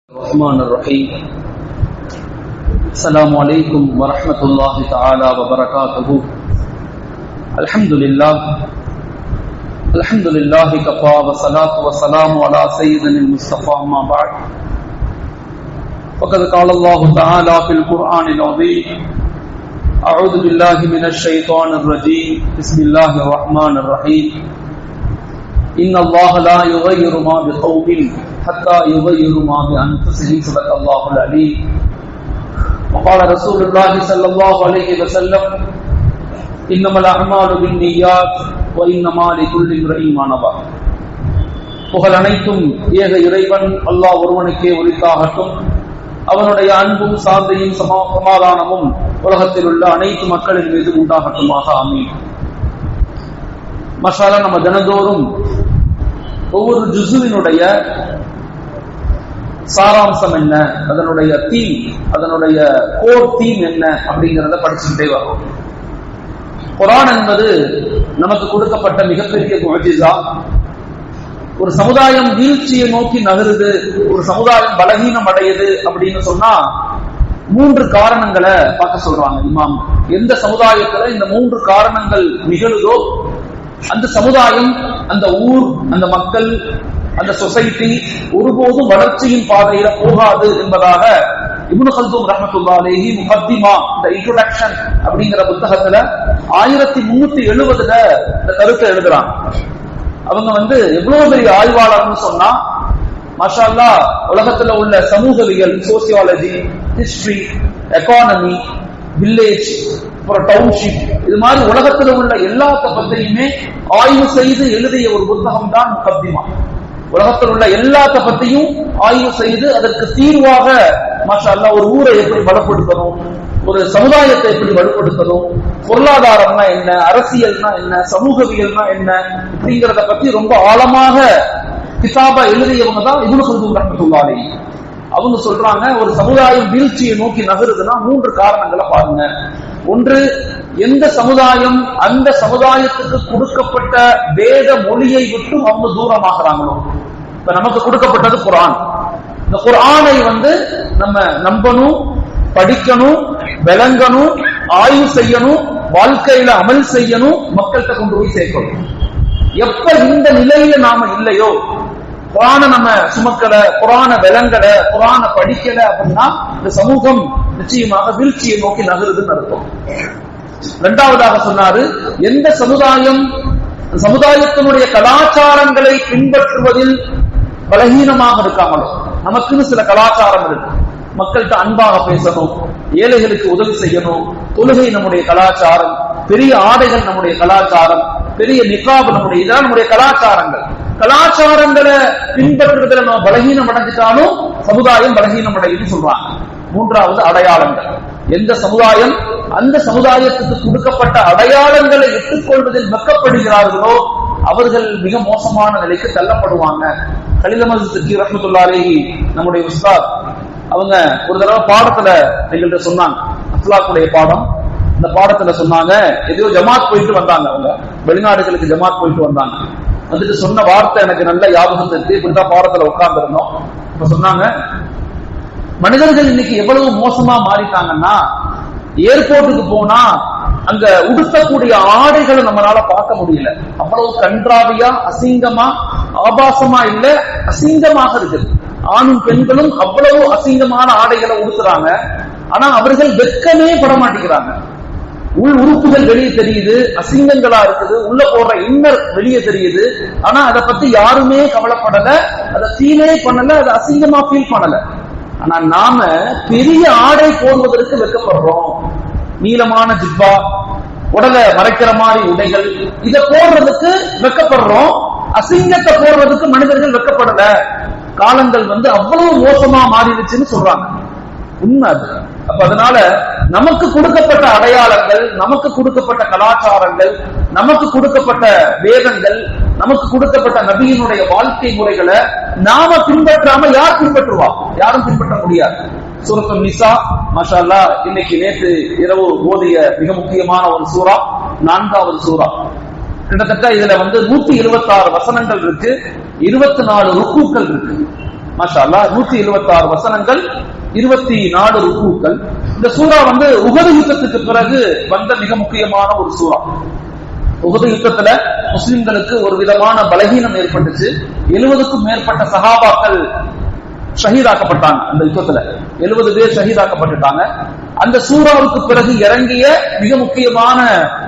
الرحمن الرحيم. السلام عليكم ورحمة الله تعالى وبركاته. الحمد لله كفى والصلاة والسلام على سيدنا المصطفى أما بعد. وقد قال الله تعالى في القرآن العظيم: أعوذ بالله من الشيطان الرجيم. بسم الله الرحمن الرحيم. إن الله لا يغير ما بقوم حتى يغيروا ما بأنفسهم. صدق الله العليم. وقال رسول الله صلى الله عليه وسلم: إنما الأعمال بالنيات وإنما لكل امرئ ما نوى. புகழ் அனைத்தும் ஏக இறைவன் அல்லாஹ் ஒருவனுக்கே உரித்தாகட்டும். அவனுடைய அன்பும் சாந்தியும் சமாதானமும் உலகத்தில் உள்ள அனைத்து மக்களின் மீது உண்டாகட்டுமாக. ஆமீன். மஷாலா, நம்ம தினந்தோறும் ஒவ்வொரு ஜுசுவினுடைய சாராம்சம் என்ன, அதனுடைய தீம், அதனுடைய கோர் தீம் என்ன அப்படிங்கிறத படிச்சுட்டே வரும். குர்ஆன் என்பது நமக்கு கொடுக்கப்பட்ட மிகப்பெரிய முஅஜிஸா. ஒரு சமுதாயம் வீழ்ச்சியை நோக்கி நகருது, ஒரு சமுதாயம் பலகீனம் அடையுது அப்படின்னு சொன்னா 3 காரணங்களை பார்க்க சொல்றாங்க இமாம். எந்த சமுதாயத்துல இந்த 3 காரணங்கள் நிகழுதோ அந்த சமுதாயம், அந்த ஊர், அந்த மக்கள், அந்த சொசைட்டி ஒருபோதும் வளர்ச்சியின் பாதையில போகாது என்பதாக இப்னு கல்தூம் ரஹ்மத்துல்லாஹி அலைஹி முகத்திமா, இந்த இன்ட்ரோடக்ஷன் அப்படிங்கிற புத்தகத்துல 1370 இந்த கருத்தை எழுதுறாங்க. அவங்க எவ்வளவு பெரிய ஆய்வாளர்னு சொன்னா, மாஷா அல்லாஹ், உலகத்துல உள்ள சமூகவியல், சோசியாலஜி, ஹிஸ்டரி, எக்கானமி, வில்லேஜ், அப்புறம் டவுன்ஷிப், இது மாதிரி உலகத்துல உள்ள எல்லாத்த பத்தியுமே ஆய்வு செய்து எழுதிய ஒரு புத்தகம் தான் முகத்திமா. உலகத்தில் உள்ள எல்லாத்த பத்தியும் ஆய்வு செய்து அதற்கு தீர்வாக மாஷா அல்லாஹ் ஒரு ஊரை எப்படி பலப்படுத்தணும், ஒரு சமுதாயத்தை எப்படி வலுப்படுத்தணும், பொருளாதாரம்னா என்ன, அரசியல்னா என்ன, சமூகவியல்னா என்ன, அப்படிங்கிறத பத்தி ரொம்ப ஆழமாக கிதாபா எழுதியவங்க தான் இப்னு கல்தூம் ரஹ்மத்துல்லாஹி அலைஹி. அவங்க சொல்றாங்க, ஒரு சமுதாயம் வீழ்ச்சியை நோக்கி நகருதுன்னா 3 காரணங்களை பாருங்க. ஒன்று, எந்த சமுதாயம் அந்த சமுதாயத்துக்கு கொடுக்கப்பட்ட வேத மொழியை விட்டு அவங்க தூரமாகறாங்களோ. இப்ப நமக்கு கொடுக்கப்பட்டது குர்ஆன். இந்த குர்ஆனை நம்ம நம்பணும், படிக்கணும், விளங்கணும், ஆய்வு செய்யணும், வாழ்க்கையில அமல் செய்யணும், மக்கள்கிட்ட கொண்டு போய் சேர்க்கணும். எப்ப இந்த நிலையில நாம இல்லையோ, குர்ஆனை நம்ம சுமக்கல, குர்ஆனை விளங்கல, குர்ஆனை படிக்கல அப்படின்னா இந்த சமூகம் நிச்சயமாக வீழ்ச்சியை நோக்கி நகருதுன்னு அர்த்தம். 2வதாக சொன்னாரு, எந்த சமுதாயத்தினுடைய கலாச்சாரங்களை பின்பற்றுவதில் பலகீனமாக இருக்காங்களோ, நமக்குன்னு சில கலாச்சாரம் இருக்கு, மக்கள்கிட்ட அன்பாக பேசணும், ஏழைகளுக்கு உதவி செய்யணும், தொழுகை நம்முடைய கலாச்சாரம், பெரிய ஆடைகள் நம்முடைய கலாச்சாரம், பெரிய நிகாப் நம்முடைய, இதான் நம்முடைய கலாச்சாரங்களை பின்பற்றுவதில் நம்ம பலகீனம் அடைஞ்சிட்டாலும் சமுதாயம் பலகீனம் அடையுதுன்னு சொல்றாங்க. 3வது அடையாளங்கள். எந்த சமுதாயம் அந்த சமுதாயத்துக்கு கொடுக்கப்பட்ட அடையாளங்களை எடுத்துக்கொள்வதில் வெட்கப்படுகிறார்களோ அவர்கள் மிக மோசமான நிலைக்கு தள்ளப்படுவாங்க. கலீல் அஹ்மத் ஸிக்கி ரஹ்மத்துல்லாஹி அலைஹி நம்முடைய உஸ்தாத், அவங்க ஒரு தடவை பாடத்துல எங்கள்கிட்ட சொன்னாங்க, அஸ்லாக்குடைய பாடம். இந்த பாடத்துல சொன்னாங்க, எதையோ ஜமாத் போயிட்டு வந்தாங்க, அவங்க வெளிநாடுகளுக்கு ஜமாத் போயிட்டு வந்தாங்க. வந்துட்டு சொன்ன வார்த்தை எனக்கு நல்ல ஞாபகம் இருக்கு. இப்படிதான் பாடத்துல உட்கார்ந்து இருந்தோம். இப்ப சொன்னாங்க, மனிதர்கள் இன்னைக்கு எவ்வளவு மோசமா மாறிட்டாங்கன்னா, ஏர்போர்ட்டுக்கு போனா அங்க உடுத்தக்கூடிய ஆடைகளை நம்மளால பார்க்க முடியல. அவ்வளவு கன்றாவியா, அசிங்கமா, ஆபாசமா இல்ல, அசிங்கமாக இருக்குது. ஆணும் பெண்களும் அவ்வளவு அசிங்கமான ஆடைகளை உடுத்துறாங்க. ஆனா அவர்கள் வெட்கமே பட மாட்டேங்கிறாங்க. உள் உறுப்புகள் வெளியே தெரியுது, அசிங்கங்களா இருக்குது, உள்ள போடுற இன்னர் வெளியே தெரியுது. ஆனா அதை பத்தி யாருமே கவலைப்படல, அதை ஃபீலே பண்ணல, அதை அசிங்கமா ஃபீல் பண்ணல. ஆனா நாம பெரிய ஆடை போடுவதற்கு வெட்கப்படுறோம். நீளமான ஜிப்பா, உடலை மறைக்கிற மாதிரி உடைகள், இதை போடுறதுக்கு வெட்கப்படுறோம். அசிங்கத்தை போடுறதுக்கு மனிதர்கள் வெட்கப்படல. காலங்கள் அவ்வளவு மோசமா மாறிடுச்சுன்னு சொல்றாங்க. உண்மை அது. அப்ப அதனால நமக்கு கொடுக்கப்பட்ட அடையாளங்கள், நமக்கு கொடுக்கப்பட்ட கலாச்சாரங்கள், நமக்கு கொடுக்கப்பட்ட வேதங்கள், நமக்கு கொடுக்கப்பட்ட நபியினுடைய வாழ்க்கை முறைகளை நாம பின்பற்றாம யார் பின்பற்றுவா? யாரும் பின்பற்ற முடியாது. சூரத்துன் நிசா, மாஷா அல்லாஹ், இன்னைக்கு நேற்று இரவு ஓதிய மிக முக்கியமான ஒரு சூரா, 4வது சூரா. கிட்டத்தட்ட இதுல 176 வசனங்கள் இருக்கு, 24 ருக்கூக்கள் இருக்கு. மாஷா அல்லாஹ் 176 வசனங்கள், 24 ருக்கூக்கள். இந்த சூரா உஹது யுத்தத்துக்கு பிறகு வந்த மிக முக்கியமான ஒரு சூரா. உஹது யுத்தத்துல முஸ்லிம்களுக்கு ஒரு விதமான பலகீனம் ஏற்பட்டுச்சு. 70க்கும் மேற்பட்ட சஹாபாக்கள் ஷஹீதாக்கப்பட்டாங்க. அந்த யுத்தத்துல 70 பேர் ஷஹீதாக்கப்பட்டுட்டாங்க. அந்த சூராவுக்கு பிறகு இறங்கிய மிக முக்கியமான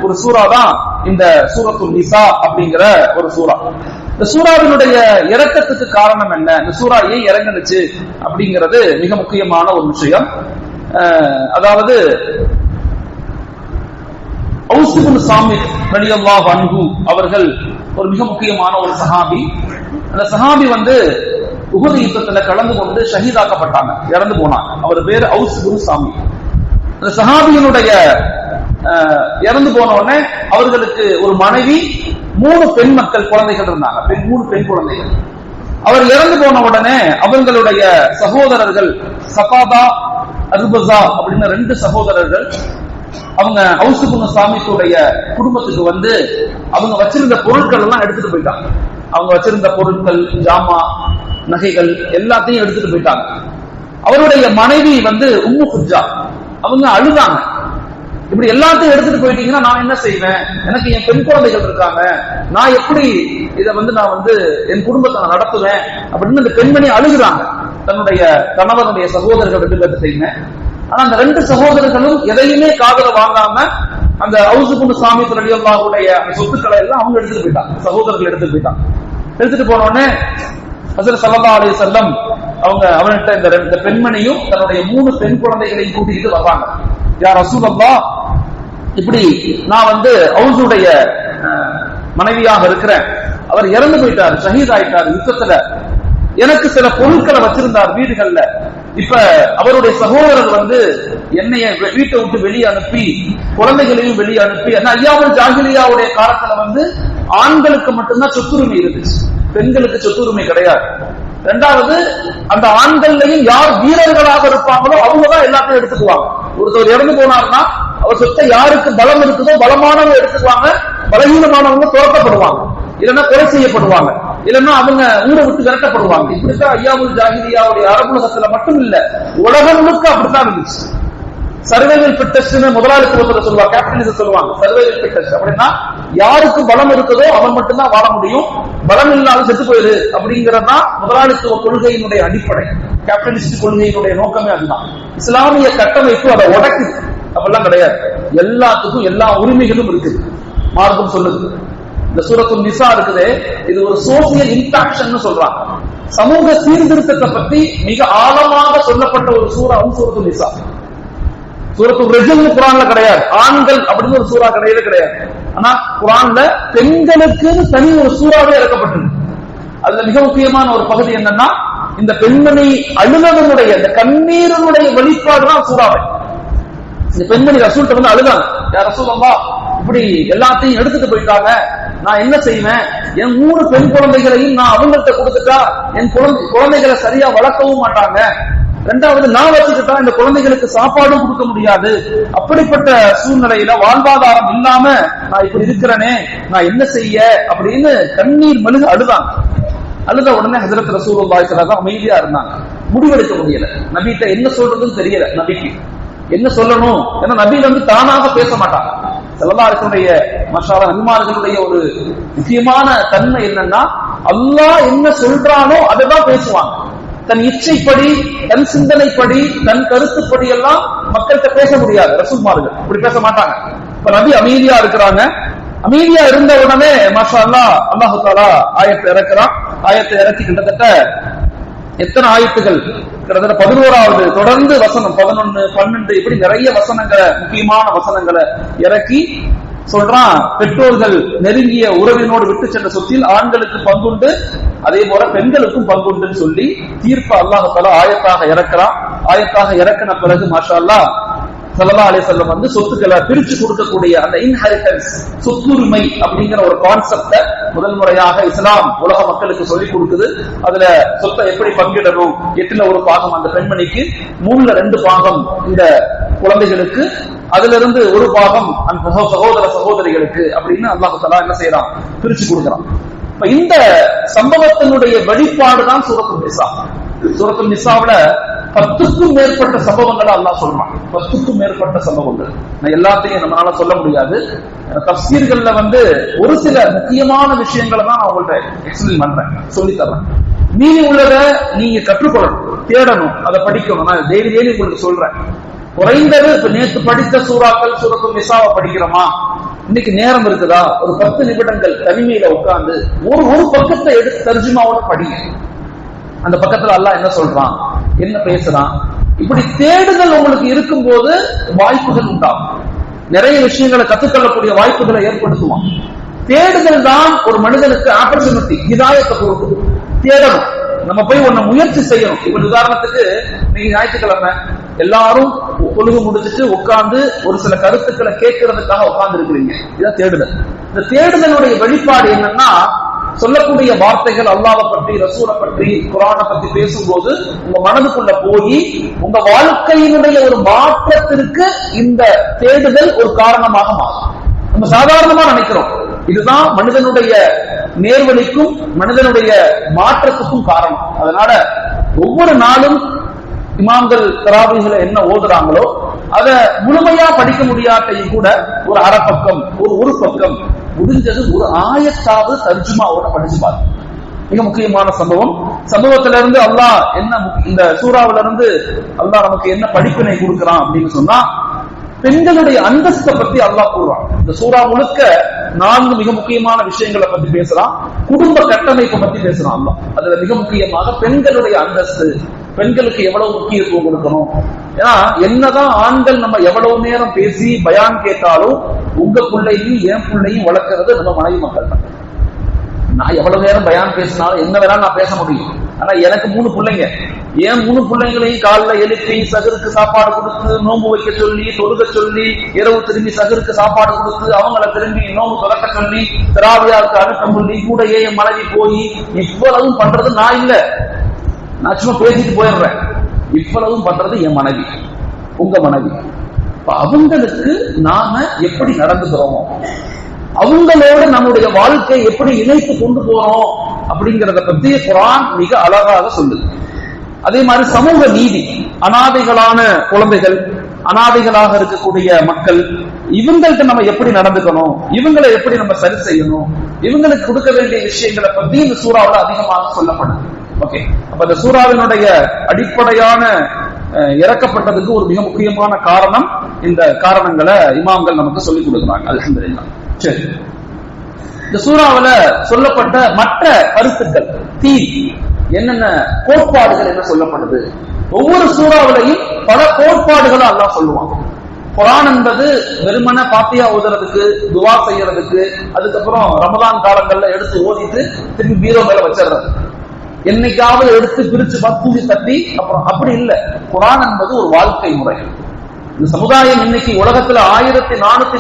ஒரு சூரா தான் இந்த சூரத்துல் நிசா அப்படிங்கிற ஒரு சூரா. இந்த சூராவினுடைய இறக்கத்துக்கு காரணம் என்ன, இந்த சூரா ஏன் இறங்குனுச்சு அப்படிங்கிறது மிக முக்கியமான ஒரு விஷயம். அதாவது ஔஸ் இப்னு சாமித் ரலியல்லாஹு அன்ஹு அவர்கள் ஒரு மிக முக்கியமான ஒரு சஹாபி. அந்த சஹாபி உஹது யுத்தத்துல கலந்து கொண்டு ஷஹீதாக்கப்பட்டாங்க, இறந்து போனாங்க. அவர் பேரு ஔஸ் இப்னு சாமித். அந்த சஹாபியினுடைய இறந்து போன உடனே அவர்களுக்கு ஒரு மனைவி, 3 பெண் மக்கள் குழந்தைகள் இருந்தாங்க, 3 பெண் குழந்தைகள். அவர் இறந்து போன உடனே அவங்களுடைய சகோதரர்கள் சபாதா, அர்பஸா அப்படின்னு 2 சகோதரர்கள் அவங்க ஔஸ் இப்னு சாமித்துடைய குடும்பத்துக்கு அவங்க வச்சிருந்த பொருட்கள் எல்லாம் எடுத்துட்டு போயிட்டாங்க. அவங்க வச்சிருந்த பொருட்கள், ஜாமா, நகைகள் எல்லாத்தையும் எடுத்துட்டு போயிட்டாங்க. அவருடைய மனைவி உம்மு குஜா, அவங்க அழுதாங்க. இப்படி எல்லாத்தையும் எடுத்துட்டு போயிட்டீங்கன்னா நான் என்ன செய்வேன், எனக்கு என் பெண் குழந்தைகள் இருக்காங்க, நான் எப்படி இதை நான் என் குடும்பத்தை நான் நடத்துவேன் அப்படின்னு இந்த பெண்மணி அழுகுறாங்க. தன்னுடைய கணவனுடைய சகோதரர்கள் 2 பேர் செய்யுங்க. ஆனா அந்த 2 சகோதரர்களும் எதையுமே காதுல வாங்காம அந்த ஔஸ் இப்னு சாமித் ரலியல்லாஹுடைய சொத்துக்களை எல்லாம் அவங்க எடுத்துட்டு போயிட்டாங்க, சகோதரர்கள் எடுத்துட்டு போயிட்டாங்க. எடுத்துட்டு போன உடனே ஹஜ்ரத் ஸல்லல்லாஹு அலைஹி வஸல்லம் அவங்க அவன்கிட்ட இந்த பெண்மணியும் தன்னுடைய 3 பெண் குழந்தைகளையும் கூட்டிட்டு வர்றாங்க. யா ரசூலல்லாஹ், இப்படி நான் ஔஸுடைய மனைவியாக இருக்கிறேன், அவர் இறந்து போயிட்டார், ஷஹீத் ஆயிட்டார் யுத்தத்துல. எனக்கு சில பொருட்களை வச்சிருந்தார் வீடுகள்ல. இப்ப அவருடைய சகோதரர் என்னைய வீட்டை விட்டு வெளியே அனுப்பி குழந்தைகளையும் வெளியே அனுப்பி, ஐயாவுல் ஜாஹிலியாவுடைய காலத்துல ஆண்களுக்கு மட்டும்தான் சொத்துரிமை இருந்துச்சு, பெண்களுக்கு சொத்துரிமை கிடையாது. 2வது, அந்த ஆண்கள்லையும் யார் வீரர்களாக இருப்பாங்களோ அவங்கதான் எல்லாத்தையும் எடுத்துக்குவாங்க. ஒருத்தர் இறந்து போனார்னா அவர் சொத்தை யாருக்கு பலம் இருக்குதோ பலமானவங்க எடுத்துக்குவாங்க, பலகீனமானவங்க துரத்தப்படுவாங்க, இல்லைன்னா கொலை செய்யப்படுவாங்க, இல்லைன்னா அவங்க ஊரை விட்டு விரட்டப்படுவாங்க. இப்படித்தான் ஐயாவுல் ஜாஹிலியாவுடைய அரபுலகத்துல மட்டும் இல்ல, உலகம் முழுக்க அப்படித்தான் இருந்துச்சு. சர்வைவல் ஃபிட்டஸ்ட் முதலாளித்துவத்துல சொல்லுவாங்க, கேபிட்டலிசம் சொல்லுவாங்க. சர்வைவல் ஃபிட்டஸ்ட் அப்படின்னா யாருக்கு பலம் இருக்குதோ அவன் மட்டும்தான் வாழ முடியும், பலம் இல்லாத செத்து போயிரு அப்படிங்கறதா முதலாளித்துவ கொள்கையினுடைய அடிப்படை. கேபிட்டலிஸ்ட் கொள்கையினுடைய நோக்கமே அதுதான். இஸ்லாமிய கட்டமைப்பு அதை உடைக்குது, அப்படிலாம் கிடையாது. எல்லாத்துக்கும் எல்லா உரிமைகளும் இருக்குது, மார்க்கம் சொல்லுது. இந்த சூரத்துல் நிசா இருக்குது, இது ஒரு சோசியல் இம்பாக்ஷன் சொல்றாங்க. சமூக சீர்திருத்தத்தை பத்தி மிக ஆழமாக சொல்லப்பட்ட ஒரு சூறாவும் சூரத்துல் நிசா. சூரத்துல் ரிஜ்ல் குர்ஆன்ல கிடையாது, ஆண்கள் அப்படின்னு ஒரு சூறா கிடையாது. ஆனா குர்ஆன்ல பெண்களுக்கு தனி ஒரு சூறாவே இறக்கப்பட்டிருக்கு. அதுல மிக முக்கியமான ஒரு பகுதி என்னன்னா, இந்த பெண்மணி அழுதனுடைய இந்த கண்ணீரனுடைய வெளிப்பாடு தான் சூறாவை. இந்த பெண்மணி ரசூல்கிட்ட அழுதாங்க, யா ரசூலல்லாஹ், இப்படி எல்லாத்தையும் எடுத்துட்டு போயிட்டாங்க, நான் என்ன செய்வேன், என் 3 பெண் குழந்தைகளையும் நான் அவங்கள்ட்ட கொடுத்துட்டா என் குழந்தைகளை சரியா வளர்க்கவும் மாட்டாங்க, 2வது நான் வச்சுக்கிட்டா இந்த குழந்தைகளுக்கு சாப்பாடும் கொடுக்க முடியாது, அப்படிப்பட்ட சூழ்நிலையில வாழ்வாதாரம் இல்லாம நான் இப்படி இருக்கிறேனே, நான் என்ன செய்ய அப்படின்னு கண்ணீர் மல்க அழுதாங்க. அழுத உடனே ஹஜ்ரத் ரசூலுல்லாஹி ஸல்லல்லாஹு அலைஹி வஸல்லம் அமைதியா இருந்தாங்க. முடிவெடுக்க முடியல, நபிட்ட என்ன சொல்றதுன்னு தெரியல, நபிக்கு என்ன சொல்லணும். ஏன்னா நபி தானாக பேச மாட்டாங்க. ஸல்லல்லாஹு அலைஹி வஸல்லம் மாஷாஅல்லாஹ் நபிமார்களுடைய ஒரு முக்கியமான தன்மை என்னன்னா, அல்லாஹ் என்ன சொல்றானோ அதை தான் பேசுவாங்க. தன் இச்சைப்படி, தன் சிந்தனைப்படி, தன் கருத்துப்படி எல்லாம் மக்கள்கிட்ட பேச முடியாது. ரசூல்மார்கள் இப்படி பேச மாட்டாங்க. இப்ப நபி அமைதியா இருக்கிறாங்க. அமைதியா இருந்த உடனே மாஷா அல்லாஹ் அல்லாஹு தஆலா ஆயத்தை இறக்குறான். ஆயத்தை இறக்கி கிட்டத்தட்ட எத்தனை ஆயத்துகள், கிட்டத்தட்ட 11வது தொடர்ந்து வசனம் 11, 12 இப்படி நிறைய வசனங்களை, முக்கியமான வசனங்களை இறக்கி சொல்றான். பெற்றோர்கள் நெருங்கிய உறவினோடு விட்டு சென்ற சொத்தில் ஆண்களுக்கு பங்குண்டு, அதே போல பெண்களுக்கும் பங்குண்டுன்னு சொல்லி தீர்ப்பு அல்லாஹ் தஆலா ஆயத்தாக இறக்குறான். ஆயத்தாக இறக்கின பிறகு மாஷா அல்லாஹ் ஸல்லல்லாஹு அலைஹி வஸல்லம் சொத்துக்களை பிரிச்சு கொடுக்கக்கூடிய அந்த இன்ஹெரிட்டன்ஸ், சொத்துரிமை அப்படிங்கிற ஒரு கான்செப்ட முதல் முறையாக இஸ்லாம் உலக மக்களுக்கு சொல்லிக் கொடுக்குது. அதுல சொத்தை எப்படி பங்கிடணும், 8ல் 1 பாகம் அந்த பெண்மணிக்கு, 3ல் 2 பாகம் இந்த குழந்தைகளுக்கு, அதுல இருந்து 1 பாகம் அந்த சகோதர சகோதரிகளுக்கு அப்படின்னு அல்லாஹ் தஆலா என்ன செய்யறான், பிரிச்சு கொடுக்கிறான். இந்த சம்பவத்தினுடைய வெளிப்பாடுதான் சூரத்துல் நிசா. சூரத்துல் நிசாவுல 10க்கும் மேற்பட்ட சம்பவங்களை அல்லாஹ் சொல்றான். 10க்கும் மேற்பட்ட சம்பவங்கள். நான் எல்லாத்தையும் நம்மளால சொல்ல முடியாது. தஃசீர்கள்ல ஒரு சில முக்கியமான விஷயங்களை தான் நான் உங்கள்ட்ட எக்ஸ்பிளைன் பண்றேன், சொல்லி தர்றேன். மீதி உள்ளத நீங்க கற்றுக்கொள்ளணும், தேடணும், அதை படிக்கணும். நான் டெய்லி உங்களுக்கு சொல்றேன். குறைந்தது இப்ப நேற்று படித்த சூறாக்கள் சூரத்துல் நிசாவை படிக்கிறோமா, இன்னைக்கு நேரம் இருக்குதா, ஒரு 10 நிமிடங்கள் தனிமையில உட்கார்ந்து ஒரு பக்கத்தை எடுத்து தர்ஜுமாவோட படிங்க. அந்த பக்கத்துல அல்லாஹ் என்ன சொல்றான், என்ன பேசுறான், இப்படி தேடுதல் உங்களுக்கு இருக்கும் போது வாய்ப்புகள் உண்டாகும். நிறைய விஷயங்களை கத்துக்கொள்ளக்கூடிய வாய்ப்புகளை ஏற்படுத்துவான். தேடுதல் தான் ஒரு மனிதனுக்கு ஆப்பர்ச்சுனிட்டி, ஹிதாயத்தை கொடுக்கும். தேடணும், நம்ம போய் ஒன்ன முயற்சி செய்யணும். இப்ப உதாரணத்துக்கு நீங்க ஞாயிற்றுக்கிழமை எல்லாரும் தொழுகை முடிச்சுட்டு உட்கார்ந்து ஒரு சில கருத்துக்களை கேட்கறதுக்காக உட்கார்ந்து இருக்கிறீங்க. இதான் தேடுதல். இந்த தேடுதலுடைய வெளிப்பாடு என்னன்னா, சொல்லக்கூடிய வார்த்தைகள் அல்லாஹ்வை பற்றி, ரசூலை பற்றி, குர்ஆனை பற்றி பேசும்போது உங்க மனதுக்குள்ள போய் உங்க வாழ்க்கையினுடைய ஒரு மாற்றத்திற்கு இந்த தேடுதல் ஒரு காரணமாக மாறும். நம்ம சாதாரணமா நினைக்கிறோம், இதுதான் மனிதனுடைய நேர்வழிக்கும் மனிதனுடைய மாற்றத்துக்கும் காரணம். அதனால ஒவ்வொரு நாளும் இமாம்கள் தராவீஹ்ல என்ன ஓதுறாங்களோ அதை முழுமையா படிக்க முடியாட்டையும் கூட ஒரு அரை பக்கம், ஒரு பக்கம், முடிஞ்சது ஒரு ஆயத்தாவது தர்ஜுமாவோட படிச்சு பாருங்க. மிக முக்கியமான சம்பவத்தில இருந்து அல்லாஹ் என்ன, இந்த சூறாவில இருந்து அல்லாஹ் நமக்கு என்ன படிப்பினை கொடுக்கிறான் அப்படின்னு சொன்னா, பெண்களுடைய அந்தஸ்தை பத்தி அல்லாஹ் கூறுறான். இந்த சூறா முழுக்க 4 மிக முக்கியமான விஷயங்களை பத்தி பேசுறான். குடும்ப கட்டமைப்பை பத்தி பேசுறான் அல்லாஹ். அதுல மிக முக்கியமாக பெண்களுடைய அந்தஸ்து, பெண்களுக்கு எவ்வளவு முக்கியத்துவம் கொடுக்கணும். ஏன்னா என்னதான் ஆண்கள் நம்ம எவ்வளவு நேரம் பேசி பயான் கேட்டாலும் உங்க பிள்ளையும் என் பிள்ளையும் வளர்க்கறது நம்ம மனைவி மக்கள் தான். நான் எவ்வளவு நேரம் பயான் பேசினாலும் என்ன வேணாலும் நான் பேச முடியும். ஆனா எனக்கு 3 பிள்ளைங்க, ஏன் 3 பிள்ளைங்களையும் காலைல எழுப்பி சகருக்கு சாப்பாடு கொடுத்து, நோம்பு வைக்க சொல்லி, தொழுக சொல்லி, இரவு திரும்பி சகருக்கு சாப்பாடு கொடுத்து, அவங்கள திரும்பி நோம்பு தொடக்க சொல்லி, தராவியாவுக்கு அனுப்ப சொல்லி, கூடயே என் மனைவி போய் இவ்வளவும் பண்றது நான் இல்ல, நான் சும்மா பேசிட்டு போயிடுறேன். இவ்வளவும் பண்றது என் மனைவி, உங்க மனைவி. அவங்களுக்கு நாம எப்படி நடந்துக்கிறோம், அவங்களோட நம்முடைய வாழ்க்கையை எப்படி இணைத்து கொண்டு போறோம் அப்படிங்கறத பத்தி குர்ஆன் மிக அழகாக சொல்லுது. அதே மாதிரி சமூக நீதி, அனாதைகளான குழந்தைகள், அனாதைகளாக இருக்கக்கூடிய மக்கள், இவங்கள்ட்ட நம்ம எப்படி நடந்துக்கணும், இவங்களை எப்படி நம்ம சரி செய்யணும், இவங்களுக்கு கொடுக்க வேண்டிய விஷயங்களை பத்தி இந்த சூறாவில் அதிகமாக சொல்லப்படுது. ஓகே, அப்ப இந்த சூறாவினுடைய அடிப்படையான இறக்கப்பட்டதுக்கு ஒரு மிக முக்கியமான காரணம், இந்த காரணங்களை இமாம்கள் நமக்கு சொல்லிக் கொடுக்குறாங்க. அல்ஹம்துலில்லாஹ். சரி, இந்த சூறாவில சொல்லப்பட்ட மற்ற கருத்துக்கள், என்னென்ன கோட்பாடுகள் என்ன சொல்லப்படுது, ஒவ்வொரு சூறாவிலையும் பல கோட்பாடுகளை அல்லாஹ் சொல்லுவாங்க. குர்ஆன் என்பது வெறுமன பாத்தியா ஓதுறதுக்கு, துவா செய்யறதுக்கு, அதுக்கப்புறம் ரமலான் காலங்கள்ல எடுத்து ஓதிட்டு திரும்பி பீரோ மேல வச்சிடுறது, என்னைக்காவது எடுத்து பிரிச்சு தூக்கி தட்டி அப்புறம் அப்படி இல்லை. குர்ஆன் என்பது ஒரு வாழ்க்கை முறை. இந்த சமுதாயம் இன்னைக்கு உலகத்துல 1447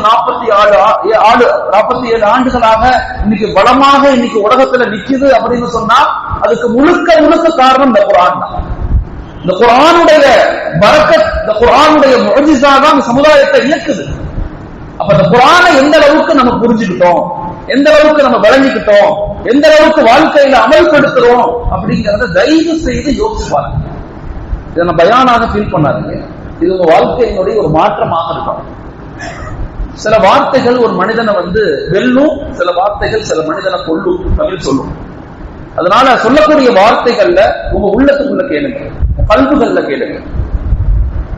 ஆண்டுகளாக இன்னைக்கு பலமாக இன்னைக்கு உலகத்துல நிக்குது அப்படின்னு சொன்னா அதுக்கு முழுக்க காரணம் இந்த குர்ஆன் தான். இந்த குர்ஆனுடைய பரக்கத், இந்த குர்ஆனுடைய முஅஜிஸா தான் இந்த சமுதாயத்தை இயக்குது. அப்ப இந்த குர்ஆனை எந்த அளவுக்கு நம்ம புரிஞ்சுக்கிட்டோம், எந்த அளவுக்கு நம்ம விளங்கிக்கிட்டோம், எந்த அளவுக்கு வாழ்க்கையில அமல்படுத்துறோம் அப்படிங்கறத தயவு செய்து யோசிச்சு பாருங்க. இதை நம்ம பயானாக ஃபீல் பண்ணாருங்க, இது உங்க வாழ்க்கையினுடைய ஒரு மாற்றமாக இருக்கும். சில வார்த்தைகள் ஒரு மனிதனை வெல்லும், சில வார்த்தைகள் சில மனிதனை கொல்லும், தமிழ் சொல்லும். அதனால சொல்லக்கூடிய வார்த்தைகள்ல உங்க உள்ளத்துக்குள்ள கேளுங்க, கல்புகள்ல கேளுங்க.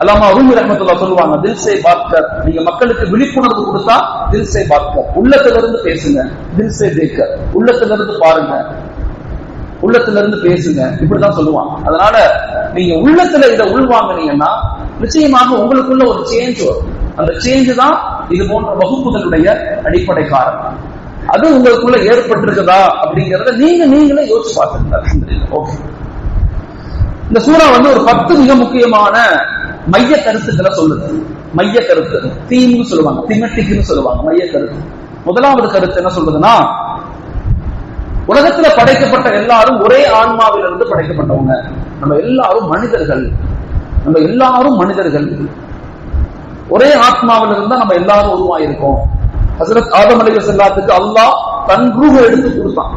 அல்லாமா ரூமி ரஹ்மத்துல்லாஹ் சொல்லுவாங்க, தில் சே பாத் கர். நீங்க மக்களுக்கு விழிப்புணர்வு கொடுத்தா தில் சே பாத் கர், உள்ளத்திலிருந்து பேசுங்க. தில் சே தேக் கர், உள்ளத்திலிருந்து பாருங்க, உள்ளத்திலிருந்து பேசுங்க, இப்படிதான் சொல்லுவாங்க. அதனால நீங்க உள்ளத்துல இதை உள்வாங்கினீங்கன்னா நிச்சயமாக உங்களுக்குள்ள ஒரு சேஞ்ச் வரும். அந்த சேஞ்ச் தான் இது போன்ற வகுப்புகளுடைய அடிப்படை காரணம். அது உங்களுக்குள்ள ஏற்பட்டிருக்குதா அப்படிங்கறத நீங்களே யோசிச்சு பார்த்துருங்க. ஓகே, இந்த சூறா ஒரு 10 மிக முக்கியமான மைய கருத்துக்களை சொல்லுது. மைய கருத்து தீம்னு சொல்லுவாங்க, திமெட்டிக்னு சொல்லுவாங்க. மைய கருத்து, முதலாவது கருத்து என்ன சொல்றதுன்னா, உலகத்துல படைக்கப்பட்ட எல்லாரும் ஒரே ஆன்மாவிலிருந்து படைக்கப்பட்டவங்க. நம்ம எல்லாரும் மனிதர்கள், நம்ம எல்லாரும் மனிதர்கள், ஒரே ஆத்மாவிலிருந்து தான் நம்ம எல்லாரும் உருவாயிருக்கோம். ஹஸரத் ஆதம் அலைஹிஸ்ஸலாத்துக்கு அல்லாஹ் தன் ரூஹை எடுத்து கொடுத்தான்.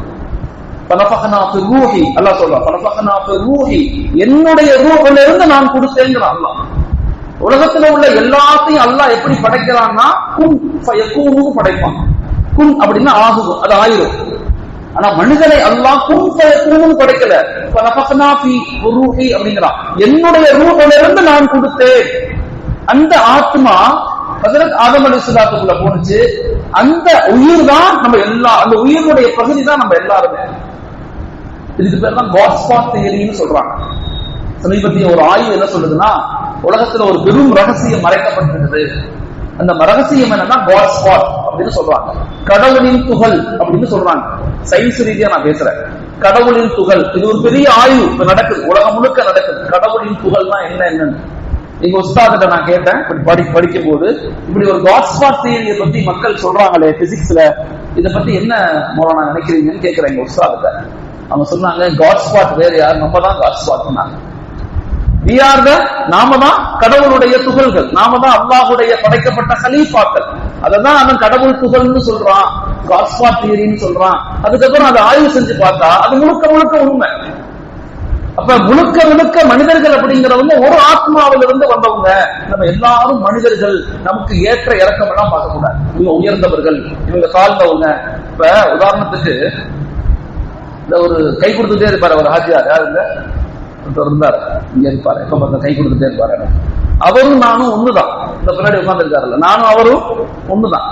ஃபனஃபக்னா ஃபி ரூஹி, அல்லாஹ் சொல்றான் ஃபனஃபக்னா ஃபி ரூஹி, என்னுடைய ரூஹ்ல இருந்து நான் கொடுத்தேங்கிறான் அல்லாஹ். உலகத்துல உள்ள எல்லாத்தையும் அல்லாஹ் எப்படி படைக்கிறான்னா குன் ஃபயகூனு படைப்பான். குன் அப்படின்னா ஆகும், அது ஆயிரும். ஆனா மனிதனை அல்லாஹ் குன் ஃபயகூனு படைக்கல, ஃபனஃபக்னா ஃபி ரூஹி அப்படிங்கிறான். என்னுடைய ரூஹ்ல இருந்து நான் கொடுத்தேன். அந்த ஆத்மா ஹஜ்ரத் ஆதம் அலைஹிஸ்ஸலாத்துக்குள்ள போனுச்சு. அந்த உயிர் தான் நம்ம அந்த உயிரினுடைய பகுதி தான் நம்ம எல்லாருமே. இதுக்கு பேர் தான் காட் ஸ்பாட் தியரின்னு சொல்றாங்க. சமீபத்திய ஒரு ஆய்வு என்ன சொல்லுதுன்னா, உலகத்துல ஒரு பெரும் ரகசியம் மறைக்கப்பட்டிருக்குது. அந்த ரகசியம் என்னன்னா காட் ஸ்பாட் அப்படின்னு சொல்றாங்க. கடவுளின் துகள் அப்படின்னு சொல்றாங்க. சயின்ஸ் ரீதியா நான் பேசுறேன். கடவுளின் துகள், இது ஒரு பெரிய ஆய்வு இப்ப நடக்குது, உலகம் முழுக்க நடக்குது. கடவுளின் துகள்னா என்னன்னு எங்க உஸ்தாதிட்ட நான் கேட்டேன் படிக்கும் போது, இப்படி ஒரு காட் ஸ்பாட் தியரியை பத்தி மக்கள் சொல்றாங்களே பிசிக்ஸ்ல, இதை பத்தி என்ன மோலானா நினைக்கிறீங்கன்னு கேட்கிறேன் எங்க உஸ்தாதிட்ட. அவங்க சொன்னாங்க, காட் ஸ்பாட் வேற யார், நம்ம தான் காட் ஸ்பாட். நாம தான் கடவுளுடைய துகள்கள், நாம தான் அல்லாஹ்வுடைய படைக்கப்பட்ட கலீஃபாக்கள். அததான் அவன் கடவுள் துகள்னு சொல்றான், காட் ஸ்பாட் தியரின்னு சொல்றான். அதுக்கப்புறம் அதை ஆய்வு செஞ்சு பார்த்தா அது முழுக்க முழுக்க உண்மை. அப்ப முழுக்க முழுக்க மனிதர்கள் அப்படிங்கிறவங்க ஒரு ஆத்மாவிலிருந்து வந்தவங்க. நம்ம எல்லாரும் மனிதர்கள், நமக்கு ஏற்ற இறக்கம் எல்லாம் பார்க்க கூடாது. இவங்க உயர்ந்தவர்கள், இவங்க தாழ்ந்தவங்க. இப்ப உதாரணத்துக்கு இந்த ஒரு கை கொடுத்துட்டே இருப்பாரு ஒரு ஹாஜியார், யாருங்க இருந்தாரு, இங்க இருப்பாரு, எப்ப கை கொடுத்துட்டே இருப்பாரு. அவரும் நானும் ஒண்ணுதான். இந்த பின்னாடி உட்கார்ந்து இருக்காருல்ல, நானும் அவரும் ஒண்ணுதான்.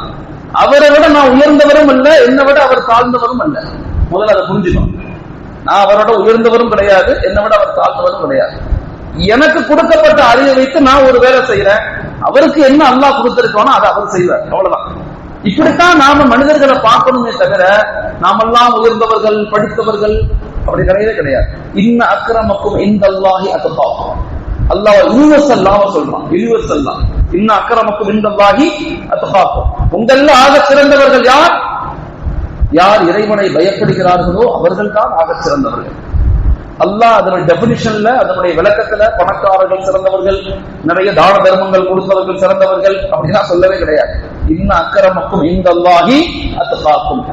அவரை விட நான் உயர்ந்தவரும் அல்ல, என்னை விட அவர் தாழ்ந்தவரும் அல்ல. முதல்ல அதை புரிஞ்சுக்கணும். நான் அவரோட உயர்ந்தவரும் கிடையாது, என்னை விட அவர் தாழ்ந்தவரும் கிடையாது. எனக்கு கொடுக்கப்பட்ட அறிவை வைத்து நான் ஒரு வேலை செய்யறேன், அவருக்கு என்ன அல்லாஹ் கொடுத்திருக்கானோ அதை அவர் செய்வார், அவ்வளவுதான். இப்படித்தான் நாம மனிதர்களை பார்க்கணுமே தவிர நாமெல்லாம் உயர்ந்தவர்கள் படித்தவர்கள் அப்படி கிடையவே கிடையாது. இன்ன அக்ரமக்கும் இந்தல்லாஹி அத்காக்கும், அல்லாஹ் யூனிவர்சல்லாஹ் சொல்றான், யூனிவர்சல்லாஹ். இன்ன அக்ரமக்கும் இந்தல்லாஹி அத்காக்கும், உங்கள ஆக சிறந்தவர்கள் யார்? யார் இறைவனை பயப்படுகிறார்களோ அவர்கள் தான் ஆக சிறந்தவர்கள். அல்லாஹ் அதனுடைய டெபினிஷன்ல, அதனுடைய விளக்கத்துல பணக்காரர்கள் சிறந்தவர்கள், நிறைய தான தர்மங்கள் கொடுத்தவர்கள் சிறந்தவர்கள் அப்படின்னா சொல்லவே கிடையாது. இன்ன அக்கரமக்கும் இந்தல்லாஹி அத்காக்கும்.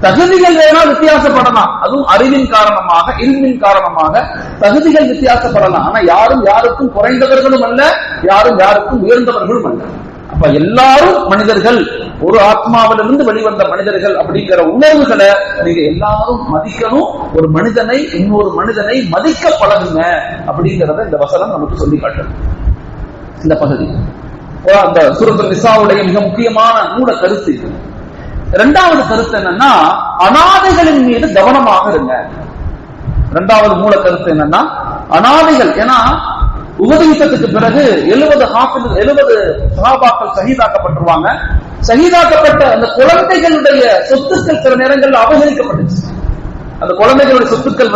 தகுதிகள் வேணா வித்தியாசப்படலாம், அதுவும் அறிவின் காரணமாக, இல்மின் காரணமாக தகுதிகள் வித்தியாசப்படலாம். ஆனா யாரும் யாருக்கும் குறைந்தவர்களும் அல்ல, யாரும் யாருக்கும் உயர்ந்தவர்களும் அல்ல. அப்ப எல்லாரும் மனிதர்கள், ஒரு ஆத்மாவிலிருந்து வெளிவந்த மனிதர்கள் அப்படிங்கிற உணர்வுகளை நீங்க எல்லாரும் மதிக்கணும். ஒரு மனிதனை, இன்னொரு மனிதனை மதிக்க பழகுங்க அப்படிங்கிறத இந்த வசனம் நமக்கு சொல்லி காட்டுது. இந்த பகுதி அந்த சூரத்துல் நிசாவுடைய மிக முக்கியமான மூல கருத்து. இரண்டாவது கருத்து என்னன்னா, அனாதைகளின் மீது கவனமாக இருங்க. இரண்டாவது மூல கருத்து என்னன்னா, அனாதைகள். ஏன்னா உஹது யுத்தத்துக்கு பிறகு 70 சஹாபாக்கள் ஷஹீதாக்கப்பட்டுருவாங்க. ஷஹீதாக்கப்பட்ட அந்த குழந்தைகளுடைய சொத்துக்கள் சில நேரங்கள் அபகரிக்கப்பட்டுச்சு. அந்த குழந்தைகளுடைய சொத்துக்கள்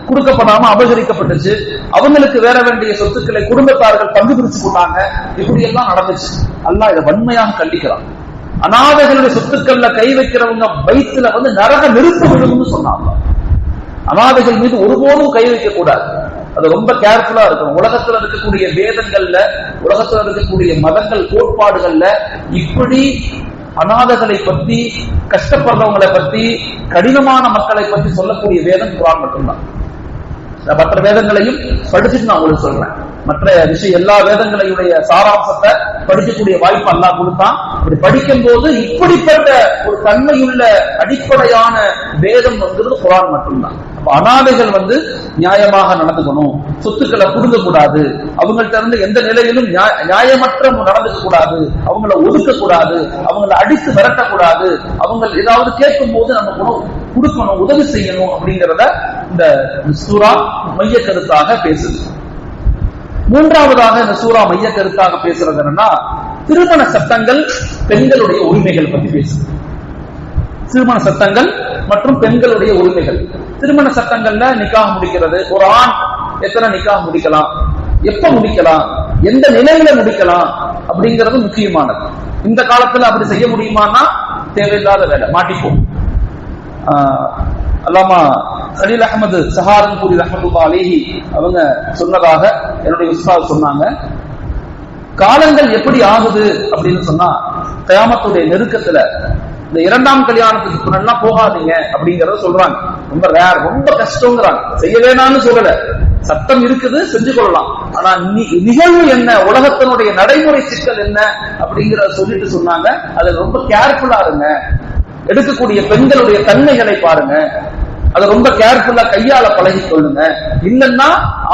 கொடுக்கப்படாம அபகரிக்கப்பட்டுச்சு. அவங்களுக்கு வேற வேண்டிய சொத்துக்களை குடும்பத்தார்கள் பங்கு பிரிச்சு கொண்டாங்க. இப்படி எல்லாம் நடந்துச்சு. அல்லாஹ் இதை வன்மையாக கண்டிக்கிறான். அனாதைகளுடைய சொத்துக்கள்ல கை வைக்கிறவங்க வயிற்றுல நரக நெருப்பு விழும்னு சொன்னாங்க. அனாதைகள் மீது ஒருபோதும் கை வைக்க கூடாது. அது ரொம்ப கேர்ஃபுல்லா இருக்கணும். உலகத்துல இருக்கக்கூடிய வேதங்கள்ல, உலகத்துல இருக்கக்கூடிய மதங்கள், கோட்பாடுகள்ல இப்படி அனாதைகளை பத்தி, கஷ்டப்படுறவங்களை பத்தி, கடினமான மக்களை பத்தி சொல்லக்கூடிய வேதம் குர்ஆன் மட்டும்தான். மற்ற வேதங்களையும் படிச்சுட்டு நான் உங்களுக்கு சொல்றேன். மற்ற விஷயம் எல்லா வேதங்களையுடைய சாராம்சத்தை படிக்கக்கூடிய வாய்ப்பு அல்லாஹ் கொடுத்தான். அப்படி படிக்கும் போது இப்படிப்பட்ட ஒரு தன்மையுள்ள அடிப்படையான வேதம் குர்ஆன் மட்டும்தான். அனாதைகள் நியாயமாக நடந்துக்கணும், சொத்துக்களை புடுங்க கூடாது, அவங்கள்ட்ட இருந்து எந்த நிலையிலும் நியாயமற்ற நடந்துக்க கூடாது, அவங்கள ஒதுக்க கூடாது, அவங்கள அடித்து விரட்டக்கூடாது, அவங்க ஏதாவது கேட்கும் போது நம்ம கொடுக்கணும், உதவி செய்யணும் அப்படிங்கிறத இந்த சூரா மைய கருத்தாக பேசுது. மூன்றாவதாக இந்த சூரா மைய கருத்தாக பேசுறது என்னன்னா, திருமண சட்டங்கள், பெண்களுடைய உரிமைகள் பத்தி பேசுது. திருமண சட்டங்கள் மற்றும் பெண்களுடைய உரிமைகள். திருமண சட்டங்கள்ல நிக்காஹ் முடிக்கிறது, ஒரு ஆண் எத்தனை நிக்காஹ் முடிக்கலாம், எப்ப முடிக்கலாம், எந்த நிலையில முடிக்கலாம் அப்படிங்கிறது முக்கியமானது. இந்த காலத்துல அப்படி செய்ய முடியுமானா தேவையில்லாத வேலை, மாட்டிப்போம். அல்லாமா கலீல் அஹ்மது சஹாரன்பூரி ரஹ்மத்துல்லாஹி அலைஹி அவங்க சொன்னதாக என்னுடைய உஸ்தாத் சொன்னாங்க. காலங்கள் எப்படி ஆகுது அப்படின்னு சொன்னா, கியாமத்துடைய நெருக்கத்துல இந்த இரண்டாம் கல்யாணத்துக்கு முன்னெல்லாம் போகாதீங்க அப்படிங்கறத சொல்றாங்க. ரொம்ப ரேர், ரொம்ப கஷ்டங்கிறாங்க. செய்ய வேணாம்னு சொல்லல, சட்டம் இருக்குது, செஞ்சு கொள்ளலாம். ஆனா நிகழ்வு என்ன, உலகத்தினுடைய நடைமுறை சிக்கல் என்ன அப்படிங்கிற சொல்லிட்டு சொன்னாங்க. அதுல ரொம்ப கேர்ஃபுல்லா இருங்க, எடுக்கக்கூடிய பெண்களுடைய தன்மைகளை பாருங்க, அதை ரொம்ப கேர்ஃபுல்லா கையாள பழகி கொள்ளுங்க. இல்லைன்னா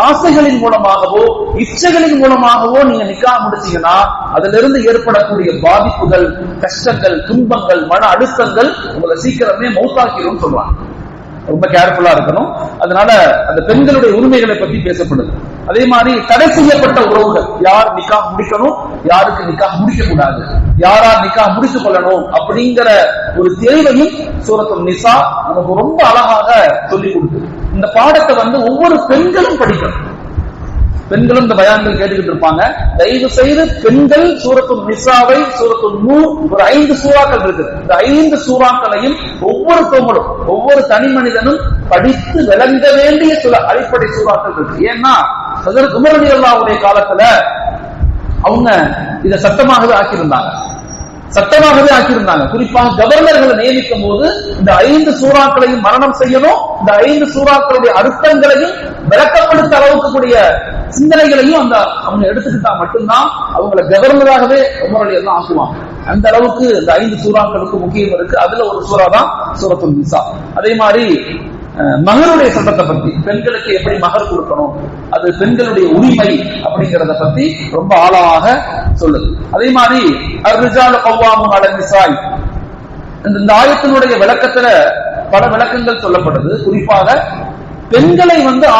ஆசைகளின் மூலமாகவோ இச்சைகளின் மூலமாகவோ நீங்க நிக்காஹ் முடிச்சீங்கன்னா அதுல இருந்து ஏற்படக்கூடிய பாதிப்புகள், கஷ்டங்கள், துன்பங்கள், மன அழுத்தங்கள் உங்களை சீக்கிரமே மௌத்தாக்கிடும் சொல்றாங்க. ரொம்ப கேர்ஃபுல்லா இருக்கணும். அதனால அந்த பெண்களுடைய உரிமைகளை பத்தி பேசப்படுது. அதே மாதிரி தடை செய்யப்பட்ட உறவுகள், யார் நிக்காஹ் முடிக்கணும், யாருக்கு நிக்காஹ் முடிக்க கூடாது, யாரா நிக்காஹ் முடித்துக் கொள்ளணும் அப்படிங்கிற ஒரு தெளிவையும் சூரத்துல் நிசா நமக்கு ரொம்ப அழகாக சொல்லிக் கொடுக்குது. இந்த பாடத்தை ஒவ்வொரு பெண்களும் படிக்கணும். பெண்களும் இந்த பயான்கள் கேட்டுக்கிட்டு இருப்பாங்க. தயவு செய்து பெண்கள் சூரத்துல் நிசாவை, சூரத்துல் நூர், ஒரு 5 சூறாக்கள் இருக்கு. இந்த 5 சூறாக்களையும் ஒவ்வொரு பெண்களும், ஒவ்வொரு தனி மனிதனும் படித்து விளங்க வேண்டிய சில அடிப்படை சூறாக்கள் இருக்கு. ஏன்னா ஹஜ்ரத் உமர் ரலியல்லாஹுடைய காலத்துல அவங்க இதை சட்டமாகவே ஆக்கியிருந்தாங்க. குறிப்பாக கவர்னர்களை நியமிக்கும் போது இந்த 5 சூறாக்களையும் மரணம் செய்யணும், இந்த 5 சூறாக்களுடைய அர்த்தங்களையும் விளக்கப்படுத்த அளவுக்கு கூடிய சிந்தனைகளையும் அவங்க எடுத்துக்கிட்டா மட்டும்தான் அவங்களை கவர்னராகவே உமர் ரலியல்லாஹு ஆக்குவாங்க. அந்த அளவுக்கு இந்த 5 சூறாக்களுக்கு முக்கியம் இருக்கு. அதுல ஒரு சூறா தான் சூரத்துல் நிசா. அதே மாதிரி மகருடைய சட்டத்தை பத்தி, பெண்களுக்கு எப்படி மகர் கொடுக்கணும், அது பெண்களுடைய உரிமை அப்படிங்கறத பத்தி ரொம்ப ஆழமாக சொல்லுது. அதே மாதிரி அர்ரிஜாலு கவ்வாமுன் அலன் நிசாய், இந்த ஆயத்தினுடைய விளக்கத்துல பல விளக்கங்கள் சொல்லப்படுது. குறிப்பாக பெண்களை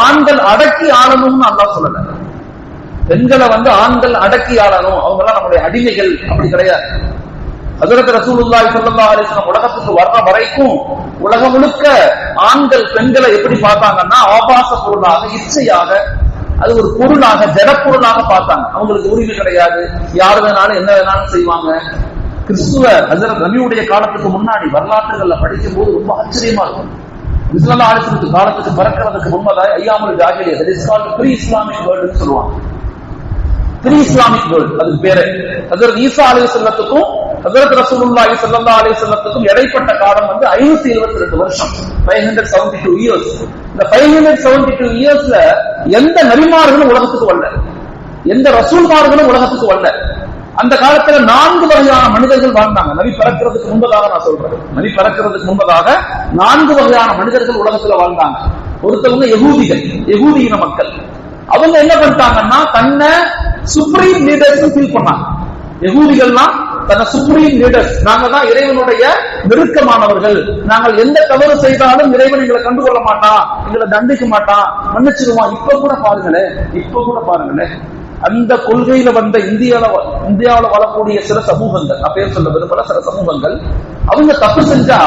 ஆண்கள் அடக்கி ஆளணும்னு அல்லாஹ் சொல்லல. பெண்களை ஆண்கள் அடக்கி ஆளணும், அவங்க எல்லாம் நம்முடைய அடிமைகள் அப்படி கிடையாது. ஹஜ்ரத் ரசூலுல்லாஹி ஸல்லல்லாஹு அலைஹி வஸல்லம் உலகத்துக்கு வர்ற வரைக்கும் உலகம் முழுக்க ஆண்கள் பெண்களை எப்படி பார்த்தாங்கன்னா ஆபாச பொருளாக, இச்சையாக, அது ஒரு பொருளாக, ஜடப்பொருளாக பார்த்தாங்க. அவங்களுக்கு உரிமை கிடையாது, யார் வேணாலும் என்ன வேணாலும் செய்வாங்க. கிறிஸ்துவ ஹஜ்ரத் நபியுடைய காலத்துக்கு முன்னாடி வரலாற்றுகள்ல படிக்கும் போது ரொம்ப ஆச்சரியமா இருக்கும். ஸல்லல்லாஹு அலைஹி வஸல்லம் காலத்துக்கு பிறக்கிறதுக்கு முன்பதாக ஐயாமுல் ஜாஹிலிய்யா, that is called pre Islamic வேர்ல்ட்னு சொல்லுவாங்க. ப்ரீ இஸ்லாமிக் வேர்ல்ட், அதுக்கு பேரு. ஹஜ்ரத் ஈசா அலைஹிஸ்ஸலாத்துக்கும் ஹஜ்ரத் ரசூலுல்லாஹி ஸல்லல்லாஹு அலைஹி வஸல்லத்துக்கும் இடைப்பட்ட காலம் 522 வருஷம், 572 இயர்ஸ். இந்த 572 இயர்ஸ்ல எந்த நபிமார்களும் உலகத்துக்கு வரல, எந்த ரசூல்மார்களும் உலகத்துக்கு வரல. அந்த காலத்துல 4 வகையான மனிதர்கள் வாழ்ந்தாங்க. நபி பிறக்கிறதுக்கு முன்பதாக நான் சொல்றேன், நபி பிறக்கிறதுக்கு முன்பதாக 4 வகையான மனிதர்கள் உலகத்துல வாழ்ந்தாங்க. ஒருத்தவங்க யகூதிகள், யகூதியின மக்கள். அவங்க என்ன பண்ணிட்டாங்கன்னா தன்னை சுப்ரீம் லீடர்ஸ் ஃபீல் பண்ணாங்க. யகூதிகள்னா தன்னை சுப்ரீம் லீடர்ஸ், நாங்க தான் இறைவனுடைய நெருக்கமானவர்கள், நாங்கள் எந்த தவறு செய்தாலும் இறைவன் எங்களை கண்டுகொள்ள மாட்டான், எங்களை தண்டிக்க மாட்டான், மன்னிச்சிருவான். இப்ப கூட பாருங்களேன் அந்த கொள்கையில வந்த இந்தியாவில வாழக்கூடிய சில சமூகங்கள், நான் பேர் சொல்ல விரும்பல, சில சமூகங்கள், அவங்க தப்பு செஞ்சா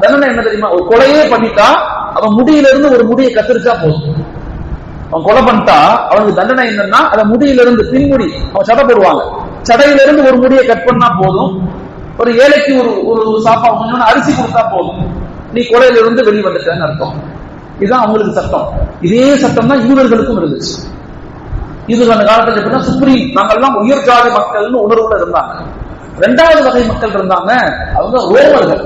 தண்டனை என்ன தெரியுமா? ஒரு கொலையே பண்ணிட்டா அவன் முடியிலிருந்து ஒரு முடியை கத்திரிச்சா போதும். அவன் கொலை பண்ணிட்டா அவனுக்கு தண்டனை என்னன்னா, அதை முடியிலிருந்து பின்முடி அவன் சடை போடுவாங்க, சடையிலிருந்து ஒரு முடியை கட் பண்ணா போதும். ஒரு ஏழைக்கு ஒரு சாப்பா கொஞ்சம் அரிசி கொடுத்தா போதும், நீ கொலையிலிருந்து வெளியே வந்துட்டேன்னு அர்த்தம். இதுதான் அவங்களுக்கு சட்டம். இதே சட்டம் தான் யூதர்களுக்கும் இருந்துச்சு. இது அந்த காலத்துல எப்படின்னா சுப்ரீம், நாங்கெல்லாம் உயர் ஜாதி மக்கள்னு உணர்வுல இருந்தாங்க. 2வது வகை மக்கள் இருந்தாங்க, அவங்க ரோமர்கள்.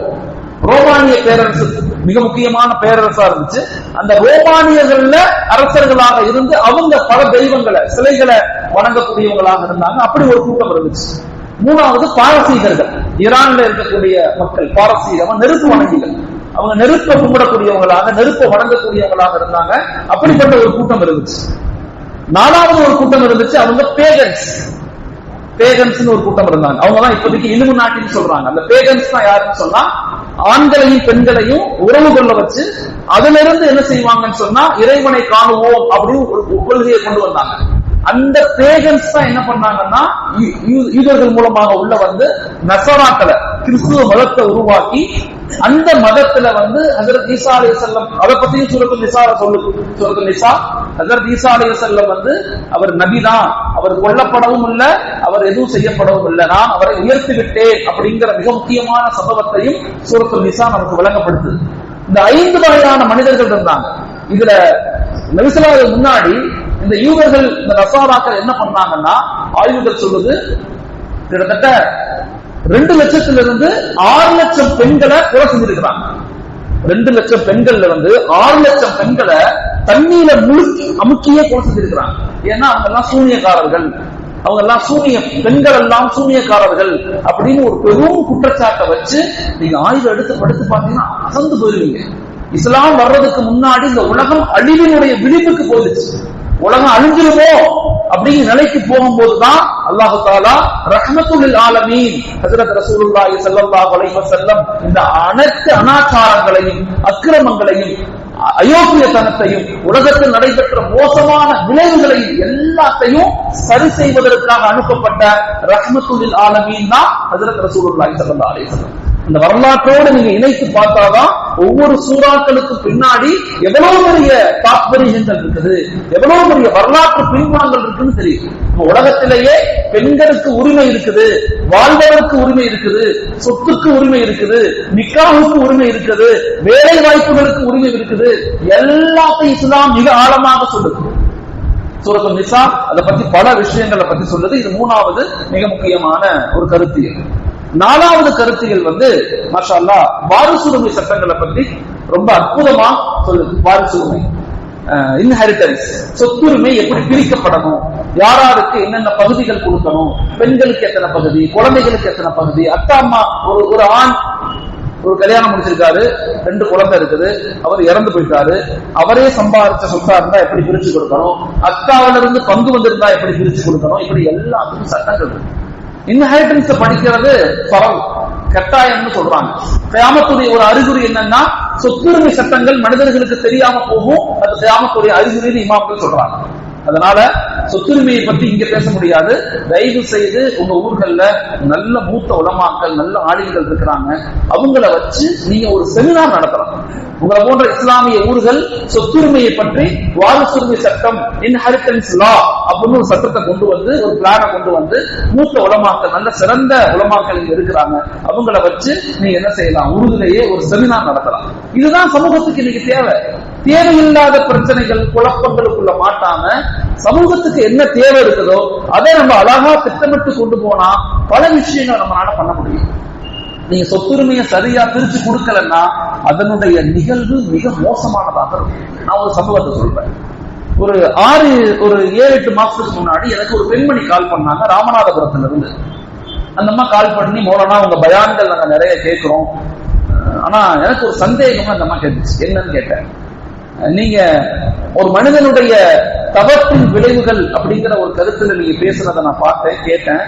ரோமானிய பேரரசு மிக முக்கியமான பேரரசா இருந்துச்சு. அந்த ரோமானியர்கள்ல அரசர்களாக இருந்து அவங்க பல தெய்வங்களை, சிலைகளை வணங்கக்கூடியவங்களாக இருந்தாங்க. அப்படி ஒரு கூட்டம் இருந்துச்சு. 3வது பாரசீகர்கள், ஈரான்ல இருக்கக்கூடிய மக்கள். பாரசீகம் நெருப்பு வணங்கிகள், அவங்க நெருப்பை கும்பிடக்கூடியவங்களாக, நெருப்பை வணங்கக்கூடியவங்களாக இருந்தாங்க. அப்படிப்பட்ட ஒரு கூட்டம் இருந்துச்சு. 4வது ஒரு கூட்டம் இருந்துச்சு, அவங்க பேகன்ஸ் ஒரு கூட்டம் இருந்தாங்க. அவங்க தான் இப்போதைக்கு இலுமினாட்டின்னு சொல்றாங்க. அந்த பேகன்ஸ் தான் யாருன்னு சொன்னா, ஆண்களையும் பெண்களையும் உறவு கொள்ள வச்சு அதுல இருந்து என்ன செய்வாங்கன்னு சொன்னா, இறைவனை காணுவோம் அப்படின்னு ஒரு கொள்கையை கொண்டு வந்தாங்க. அந்த பேகன்ஸ் தான் என்ன பண்ணாங்கன்னா, யூதர்கள் மூலமாக உள்ள நசராக்களை, கிறிஸ்துவ மதத்தை உருவாக்கி அந்த மதத்துல ஹஜ்ரத் ஈசா அலைஹிஸ்ஸலாம், அதை பத்தியும் சூரத்துல் நிசால சொல்லுது. சூரத்துல் நிசா, ஹஜ்ரத் ஈசா அலைஹிஸ்ஸலாம் அவர் நபிதான், அவர் கொல்லப்படவும் இல்லை, அவர் எதுவும் செய்யப்படவும் இல்லை, நான் அவரை உயர்த்தி விட்டேன் அப்படிங்கிற மிக முக்கியமான சம்பவத்தையும் சூரத்துல் நிசா நமக்கு விளங்கப்படுத்துது. இந்த 5 வகையான மனிதர்கள் இருந்தாங்க. இதுல நபி ஸல்லல்லாஹு அலைஹி முன்னாடி இந்த யூதர்கள், இந்த நசாராக்கள் என்ன பண்ணாங்கன்னா, ஆய்வுகள் சொல்லுது கிட்டத்தட்ட 2 லட்சத்திலிருந்து 6 லட்சம் பெண்களை கொலை செஞ்சிருக்கிறாங்க. 2 லட்சம் பெண்கள்ல 6 லட்சம் பெண்களை தண்ணீர அமுக்கியே கொலை செஞ்சிருக்கிறாங்க. ஏன்னா அவங்க எல்லாம் சூனியக்காரர்கள், அவங்க எல்லாம் பெண்கள் எல்லாம் சூனியக்காரர்கள் அப்படின்னு ஒரு பெரும் குற்றச்சாட்டை வச்சு நீங்க ஆய்வு எடுத்து படுத்து பாத்தீங்கன்னா அசந்து போயிருவீங்க. இஸ்லாம் வர்றதுக்கு முன்னாடி இந்த உலகம் அழிவினுடைய விளிம்புக்கு போயிடுச்சு. உலகம் அழிஞ்சிருமோ அப்படிங்கிற நிலைக்கு போகும்போதுதான் அல்லாஹு தஆலா ரஹ்மத்துல் ஆலமீன் ஹஜ்ரத் ரசூலுல்லாஹி ஸல்லல்லாஹு அலைஹி வஸல்லம் இந்த அனைத்து அனாச்சாரங்களையும் அக்கிரமங்களையும் அயோக்கியத்தனத்தையும் உலகத்தில் நடைபெற்ற மோசமான விளைவுகளையும் எல்லாத்தையும் சரி செய்வதற்காக அனுப்பப்பட்ட ரஹ்மத்துல் ஆலமீன் தான் ஹஜ்ரத் ரசூலுல்லாஹி ஸல்லல்லாஹு அலைஹி வஸல்லம். இந்த வரலாற்றோடு நீங்க இணைத்து பார்த்தாதான் ஒவ்வொரு சூறாக்களுக்கு பின்னாடி எவ்வளவு பெரிய தாத்பரியங்கள் இருக்குது, எவ்வளவு பெரிய வரலாற்று பின்புலங்கள் இருக்குன்னு தெரியும். உலகத்திலேயே பெண்களுக்கு உரிமை இருக்குது, வாழ்வதற்கு உரிமை இருக்குது, சொத்துக்கு உரிமை இருக்குது, நிக்காஹுக்கு உரிமை இருக்குது, வேலை வாய்ப்புகளுக்கு உரிமை இருக்குது, எல்லாத்தையும் இஸ்லாம் மிக ஆழமாக சொல்லுது. சூரத்துன் நிசா அதை பத்தி பல விஷயங்களை பத்தி சொல்லுது. இது 3வது மிக முக்கியமான ஒரு கருத்தியல். 4வது கருத்தியல் மாஷா அல்லாஹ் வாரிசுரிமை சட்டங்களை பத்தி ரொம்ப அற்புதமா சொல்லுது. வாரிசுரிமை, இன்ஹெரிட்டன்ஸ், சொத்துரிமை எப்படி பிரிக்கப்படணும், யாராருக்கு என்னென்ன பகுதிகள் கொடுக்கணும், பெண்களுக்கு எத்தனை பகுதி, குழந்தைகளுக்கு எத்தனை பகுதி, அத்தா அம்மா, ஒரு ஆண் ஒரு கல்யாணம் முடிச்சிருக்காரு, 2 குழந்தை இருக்குது, அவர் இறந்து போயிட்டாரு, அவரே சம்பாதிச்ச சொத்தா இருந்தா எப்படி பிரிச்சு கொடுக்கணும், அக்காவில இருந்து பங்கு வந்திருந்தா எப்படி பிரிச்சு கொடுக்கணும், இப்படி எல்லாத்துக்கும் சட்டங்கள் இருக்கு. இன்ஹெரிட்டன்ஸ் படிக்கிறது பரவல் கட்டாயம்னு சொல்றாங்க. கியாமத்துடைய ஒரு அறிகுறி என்னன்னா சொத்துரிமை சட்டங்கள் மனிதர்களுக்கு தெரியாம போகும். அது கியாமத்துடைய அறிகுறின்னு இமாம்கள் சொல்றாங்க. அதனால சொத்துரிமையை பற்றி இங்க பேச முடியாது. தயவு செய்து உங்க ஊர்கள்ல நல்ல மூத்த உலமாக்கள், நல்ல ஆளுங்கள் இருக்கிறாங்க, அவங்கள வச்சு நீங்க ஒரு செமினார் நடத்தலாம். உங்களை போன்ற இஸ்லாமிய ஊர்கள் சொத்துரிமையை பற்றி வாரிசுரிமை சட்டம், இன்ஹெரிட்டன்ஸ் லா அப்படின்னு ஒரு சட்டத்தை கொண்டு ஒரு பிளானை கொண்டு மூத்த உலமாக்கள், நல்ல சிறந்த உலமாக்கள் இங்க இருக்கிறாங்க, அவங்கள வச்சு நீங்க என்ன செய்யலாம், உருதுலேயே ஒரு செமினார் நடத்தலாம். இதுதான் சமூகத்துக்கு இன்னைக்கு தேவை. தேவையில்லாத பிரச்சனைகள், குழப்பங்களுக்குள்ள மாட்டாம சமூகத்துக்கு என்ன தேவை இருக்குதோ அதை நம்ம அழகா திட்டமிட்டு கொண்டு போனா பல விஷயங்கள் நம்மளால பண்ண முடியும். நீங்க சொத்துரிமையை சரியா பிரிச்சு கொடுக்கலன்னா அதனுடைய நிகழ்வு மிக மோசமானதாக இருக்கும். நான் ஒரு சம்பவத்தை சொல்றேன். ஒரு 7-8 மாசத்துக்கு முன்னாடி எனக்கு ஒரு பெண்மணி கால் பண்ணாங்க, ராமநாதபுரத்துல இருந்து. அந்த அம்மா கால் பண்ணி, மௌலானா உங்க பயான்கள் நாங்க நிறைய கேட்கிறோம், ஆனா எனக்கு ஒரு சந்தேகம் அந்த அம்மா கேட்டுச்சு. என்னன்னு கேட்டேன். நீங்க ஒரு மனிதனுடைய தவற்றின் விளைவுகள் அப்படிங்கிற ஒரு கருத்துல நீங்க பேசுறதை நான் பார்த்தேன், கேட்டேன்.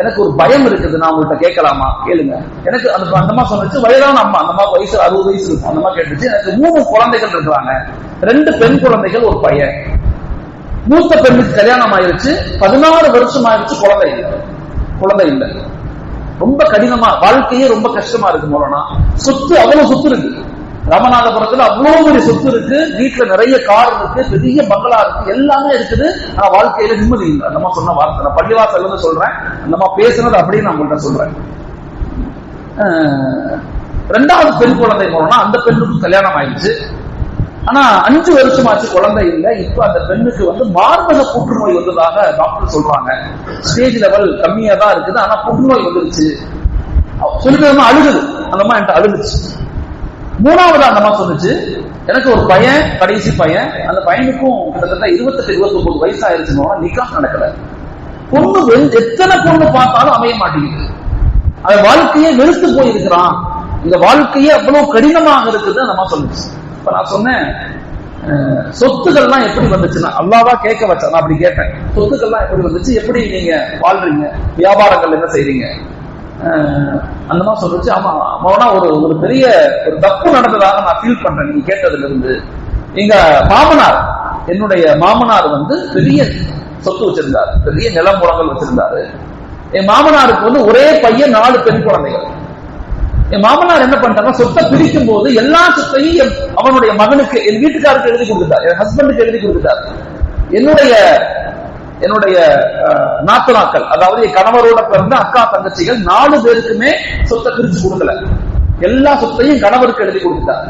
எனக்கு ஒரு பயம் இருக்குது, நான் உங்கள்கிட்ட கேட்கலாமா? கேளுங்க. எனக்கு அந்த அம்மா சொன்னிச்சு, வயதான அம்மா, அந்த அம்மா வயசு 60 வயசு இருக்கும். அந்த அம்மா கேட்டுச்சு, எனக்கு 3 குழந்தைகள் இருக்கிறாங்க, 2 பெண் குழந்தைகள், ஒரு பையன். மூத்த பெண்ணுக்கு கல்யாணம் ஆயிருச்சு, 14 வருஷம் ஆயிருச்சு, குழந்தை இல்லை. ரொம்ப கடினமா, வாழ்க்கையே ரொம்ப கஷ்டமா இருக்கு. மோலனா சொத்து, அவ்வளவு சொத்து இருக்கு ராமநாதபுரத்துல, அவ்வளவு பெரிய சொத்து இருக்கு, வீட்டுல நிறைய கார் இருக்கு, பெரிய பங்களா இருக்கு, எல்லாமே இருக்குது. ஆனா வாழ்க்கையில நிம்மதி இல்லை. அந்த மாதிரி சொன்ன வார்த்தை நான் பள்ளிவாசல் சொல்றேன், அந்த மாதிரி பேசுனது அப்படின்னு நான் உங்கள்கிட்ட சொல்றேன். 2வது பெண் குழந்தை போனோம்னா அந்த பெண்ணுக்கு கல்யாணம் ஆயிடுச்சு. ஆனா 5 வருஷமாச்சு, குழந்தை இல்லை. இப்ப அந்த பெண்ணுக்கு மார்பக புற்றுநோய் வந்ததாக டாக்டர் சொல்றாங்க. ஸ்டேஜ் லெவல் கம்மியா தான் இருக்குது, ஆனா புற்றுநோய் வந்துருச்சு சொல்லிட்டு அழுகுது. அந்த அம்மா என்கிட்ட அழுகுச்சு. 3வது அந்த அம்மா சொன்னிச்சு, எனக்கு ஒரு பையன், கடைசி பையன், அந்த பையனுக்கும் கிட்டத்தட்ட 28-29 வயசு ஆயிருச்சுன்னா நிக்காஹ் நடக்கல. பொண்ணு எத்தனை பொண்ணு பார்த்தாலும் அமைய மாட்டேங்குது. அது வாழ்க்கையே வெறுத்து போயிருக்கிறான். இந்த வாழ்க்கையே அவ்வளவு கடினமாக இருக்குது அந்த அம்மா சொல்லிச்சு. இப்ப நான் சொன்னேன், சொத்துக்கள்லாம் எப்படி வந்துச்சுன்னா அல்லாஹ்வா கேட்க வச்சா. நான் அப்படி கேட்டேன், சொத்துக்கள்லாம் எப்படி வந்துச்சு, எப்படி நீங்க வாழ்றீங்க, வியாபாரங்கள் என்ன செய்றீங்க? அந்த மாதிரி சொல்லிச்சு, ஆமா மௌனா ஒரு பெரிய ஒரு தப்பு நடந்ததாக நான் ஃபீல் பண்றேன் நீங்க கேட்டதுல இருந்து. எங்க மாமனார், என்னுடைய மாமனார் பெரிய சொத்து வச்சிருந்தாரு, பெரிய நிலமுறங்கள் வச்சிருந்தாரு. என் மாமனாருக்கு ஒரே பையன், 4 பெண் குழந்தைகள். என் மாமனார் என்ன பண்ணிட்டாங்க, சொத்தை பிரிக்கும் போது எல்லா சொத்தையும் அவனுடைய மகனுக்கு, என் வீட்டுக்காருக்கு எழுதி கொடுத்துட்டார், என் ஹஸ்பண்டுக்கு எழுதி கொடுத்துட்டார். என்னுடைய நாத்தனாக்கள், அதாவது என் கணவரோட பிறந்த அக்கா தங்கச்சிகள் 4 பேருக்குமே சொத்தை பிரிச்சு கொடுக்கல. எல்லா சொத்தையும் கணவருக்கு எழுதி கொடுத்துட்டார்.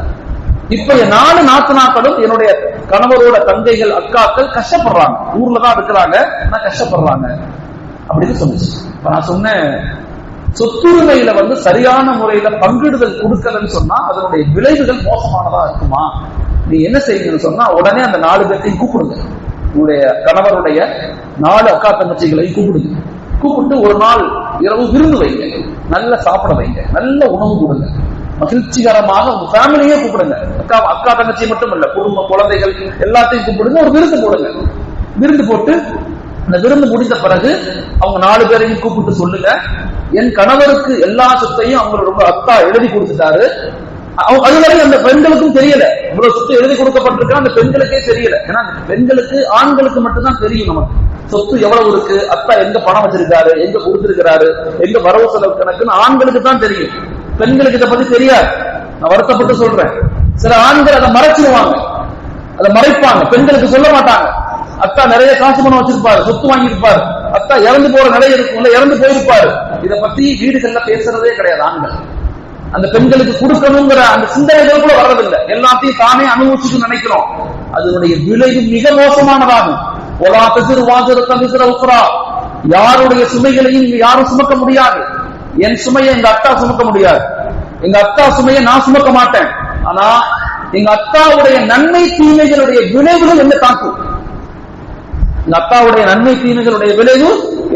இப்ப என் 4 நாத்தனாக்களும் என்னுடைய கணவரோட தங்கைகள், அக்காக்கள் கஷ்டப்படுறாங்க, ஊர்ல தான் இருக்கிறாங்க, ஆனா கஷ்டப்படுறாங்க அப்படின்னு சொன்னிச்சு. நான் சொன்னேன், சொத்துரிமையில சரியான முறையில பங்கிடுதல் கொடுக்கலன்னு சொன்னா அதனுடைய விளைவுகள் மோசமானதா இருக்குமா? நீ என்ன செய்யுங்கன்னு சொன்னா உடனே அந்த 4 பேர்த்தையும் கூப்பிடுங்க. உங்களுடைய கணவருடைய 4 அக்கா தங்கச்சிகளையும் கூப்பிடுங்க. கூப்பிட்டு ஒரு நாள் இரவு விருந்து வைங்க, நல்ல சாப்பிட வைங்க, நல்ல உணவு கொடுங்க, மகிழ்ச்சிகரமாக உங்க ஃபேமிலியே கூப்பிடுங்க. அக்கா தங்கச்சி மட்டும் இல்ல, குடும்ப குழந்தைகள் எல்லாத்தையும் கூப்பிடுங்க. ஒரு விருந்து போடுங்க. விருந்து போட்டு அந்த விருந்து முடிந்த பிறகு அவங்க 4 பேரையும் கூப்பிட்டு சொல்லுங்க, என் கணவருக்கு எல்லா சொத்தையும் அவங்களோட அத்தா எழுதி கொடுத்துட்டாரு. அதுவரை அந்த பெண்களுக்கும் தெரியல, இவ்வளவு சொத்து எழுதி கொடுக்கப்பட்டிருக்க அந்த பெண்களுக்கே தெரியல. ஏன்னா பெண்களுக்கு ஆண்களுக்கு மட்டும்தான் தெரியும் நமக்கு சொத்து எவ்வளவு இருக்கு, அத்தா எங்க பணம் வச்சிருக்காரு, எங்க கொடுத்திருக்கிறாரு, எங்க வரவு செலவு கணக்குன்னு ஆண்களுக்கு தான் தெரியும். பெண்களுக்கு இதை பத்தி தெரியாது. நான் வருத்தப்பட்டு சொல்றேன். சில ஆண்கள் அதை மறைச்சிருவாங்க, அதை மறைப்பாங்க, பெண்களுக்கு சொல்ல மாட்டாங்க. அத்தா நிறைய காசு பணம் வச்சிருப்பாரு, சொத்து வாங்கியிருப்பாரு, அத்தா இறந்து போற நிலை இருக்கும்ல, இறந்து போயிருப்பாரு. இதை பத்தி வீடுகள்ல பேசுறதே கிடையாது ஆண்கள். அந்த பெண்களுக்கு கொடுக்கணுங்கிற அந்த சிந்தனைகள் கூட வர்றதில்லை. எல்லாத்தையும் தானே அனுபவிச்சுட்டு நினைக்கிறோம். அதனுடைய விளைவு மிக மோசமானதாகும். யாருடைய சுமைகளையும் யாரும் சுமக்க முடியாது. என் சுமையை எங்க அத்தா சுமக்க முடியாது, எங்க அத்தா சுமையை நான் சுமக்க மாட்டேன். ஆனா எங்க அத்தாவுடைய நன்மை தீமைகளுடைய விளைவுகள் என்ன தாக்கும். எங்க அத்தாவுடைய நன்மை தீமைகளுடைய விளைவு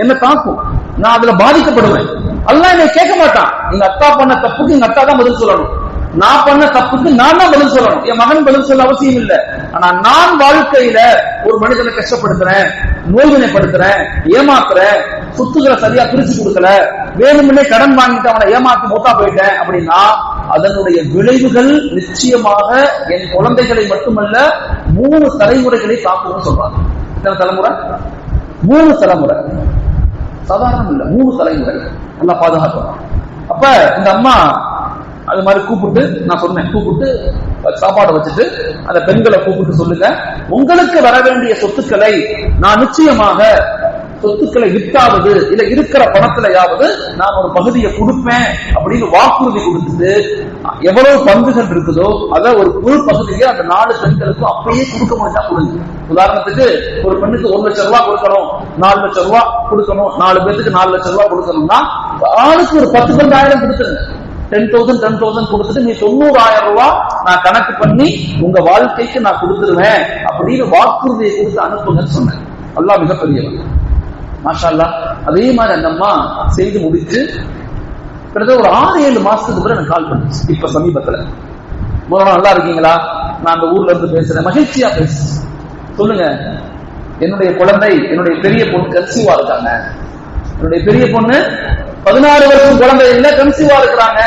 என்ன தாக்கும். நான் அதுல பாதிக்கப்படுவேன். அல்லாஹ் என்னை கேட்க மாட்டான். எங்க அத்தா பண்ண தப்புக்கு எங்க அத்தா தான் பதில் சொல்லணும், நான் பண்ண தப்புக்கு நான் தான் பதில் சொல்லணும். என் மகன் பதில் சொல்ல அவசியம் இல்லை. ஆனா நான் வாழ்க்கையில ஒரு மனிதனை கஷ்டப்படுத்துறேன், நோய்வினைப்படுத்துறேன், ஏமாத்துறேன், சொத்துக்களை சரியா பிரிச்சு கொடுக்கல, வேணுமுன்னே கடன் வாங்கிட்டு அவனை ஏமாத்தி மூத்தா போயிட்டேன் அப்படின்னா அதனுடைய விளைவுகள் நிச்சயமாக என் குழந்தைகளை மட்டுமல்ல 3 தலைமுறைகளை தாக்கும்னு சொல்றாங்க. எத்தனை தலைமுறை? 3 தலைமுறை. சாதாரணம் இல்ல, 3 தலைமுறை. நல்லா பாதுகாக்கணும். அப்ப இந்த அம்மா அது மாதிரி கூப்பிட்டு, நான் சொன்னேன், கூப்பிட்டு சாப்பாடு வச்சுட்டு அந்த பெண்களை கூப்பிட்டு சொல்லுங்க, உங்களுக்கு வர வேண்டிய சொத்துக்களை நான் நிச்சயமாக சொத்துக்களை விற்காவது இல்ல இருக்கிற பணத்திலையாவது நான் ஒரு பகுதியை கொடுப்பேன் அப்படின்னு வாக்குறுதி கொடுத்துட்டு எவ்வளவு பங்குகள் இருக்குதோ அதை ஒரு பகுதியை அந்த 4 பெண்களுக்கும் அப்பயே கொடுக்க முடிஞ்சா கொடுங்க. உதாரணத்துக்கு ஒரு பெண்ணுக்கு 1 லட்சம் ரூபாய் கொடுக்கணும், 4 லட்சம் ரூபாய் கொடுக்கணும், 4 பேருக்கு 4 லட்சம் ரூபாய் கொடுக்கணும்னா ஆளுக்கு ஒரு 10,000 கொடுத்துருங்க. 10,000 கொடுத்துட்டு நீ 90,000 ரூபாய் நான் கணக்கு பண்ணி உங்க வாழ்க்கைக்கு நான் கொடுத்துருவேன் அப்படின்னு வாக்குறுதியை கொடுத்து அனுப்புங்கன்னு சொன்னேன். அல்லாஹ் மிகப்பெரியவன், மாஷா அல்லாஹ். அதே மாதிரி அந்த அம்மா செய்து முடிச்சு கிட்டத்தட்ட ஒரு 6-7 மாசத்துக்கு பிறகு எனக்கு கால் பண்ணுச்சு. இப்ப சமீபத்துல, முதல்ல நல்லா இருக்கீங்களா, நான் அந்த ஊர்ல இருந்து பேசுறேன், மகிழ்ச்சியா பேசு, சொல்லுங்க, என்னுடைய குழந்தை, என்னுடைய பெரிய பொண்ணு கன்சீவா இருக்காங்க, என்னுடைய பெரிய பொண்ணு 16 வருஷம் குழந்தை இல்ல கன்சீவா இருக்கிறாங்க,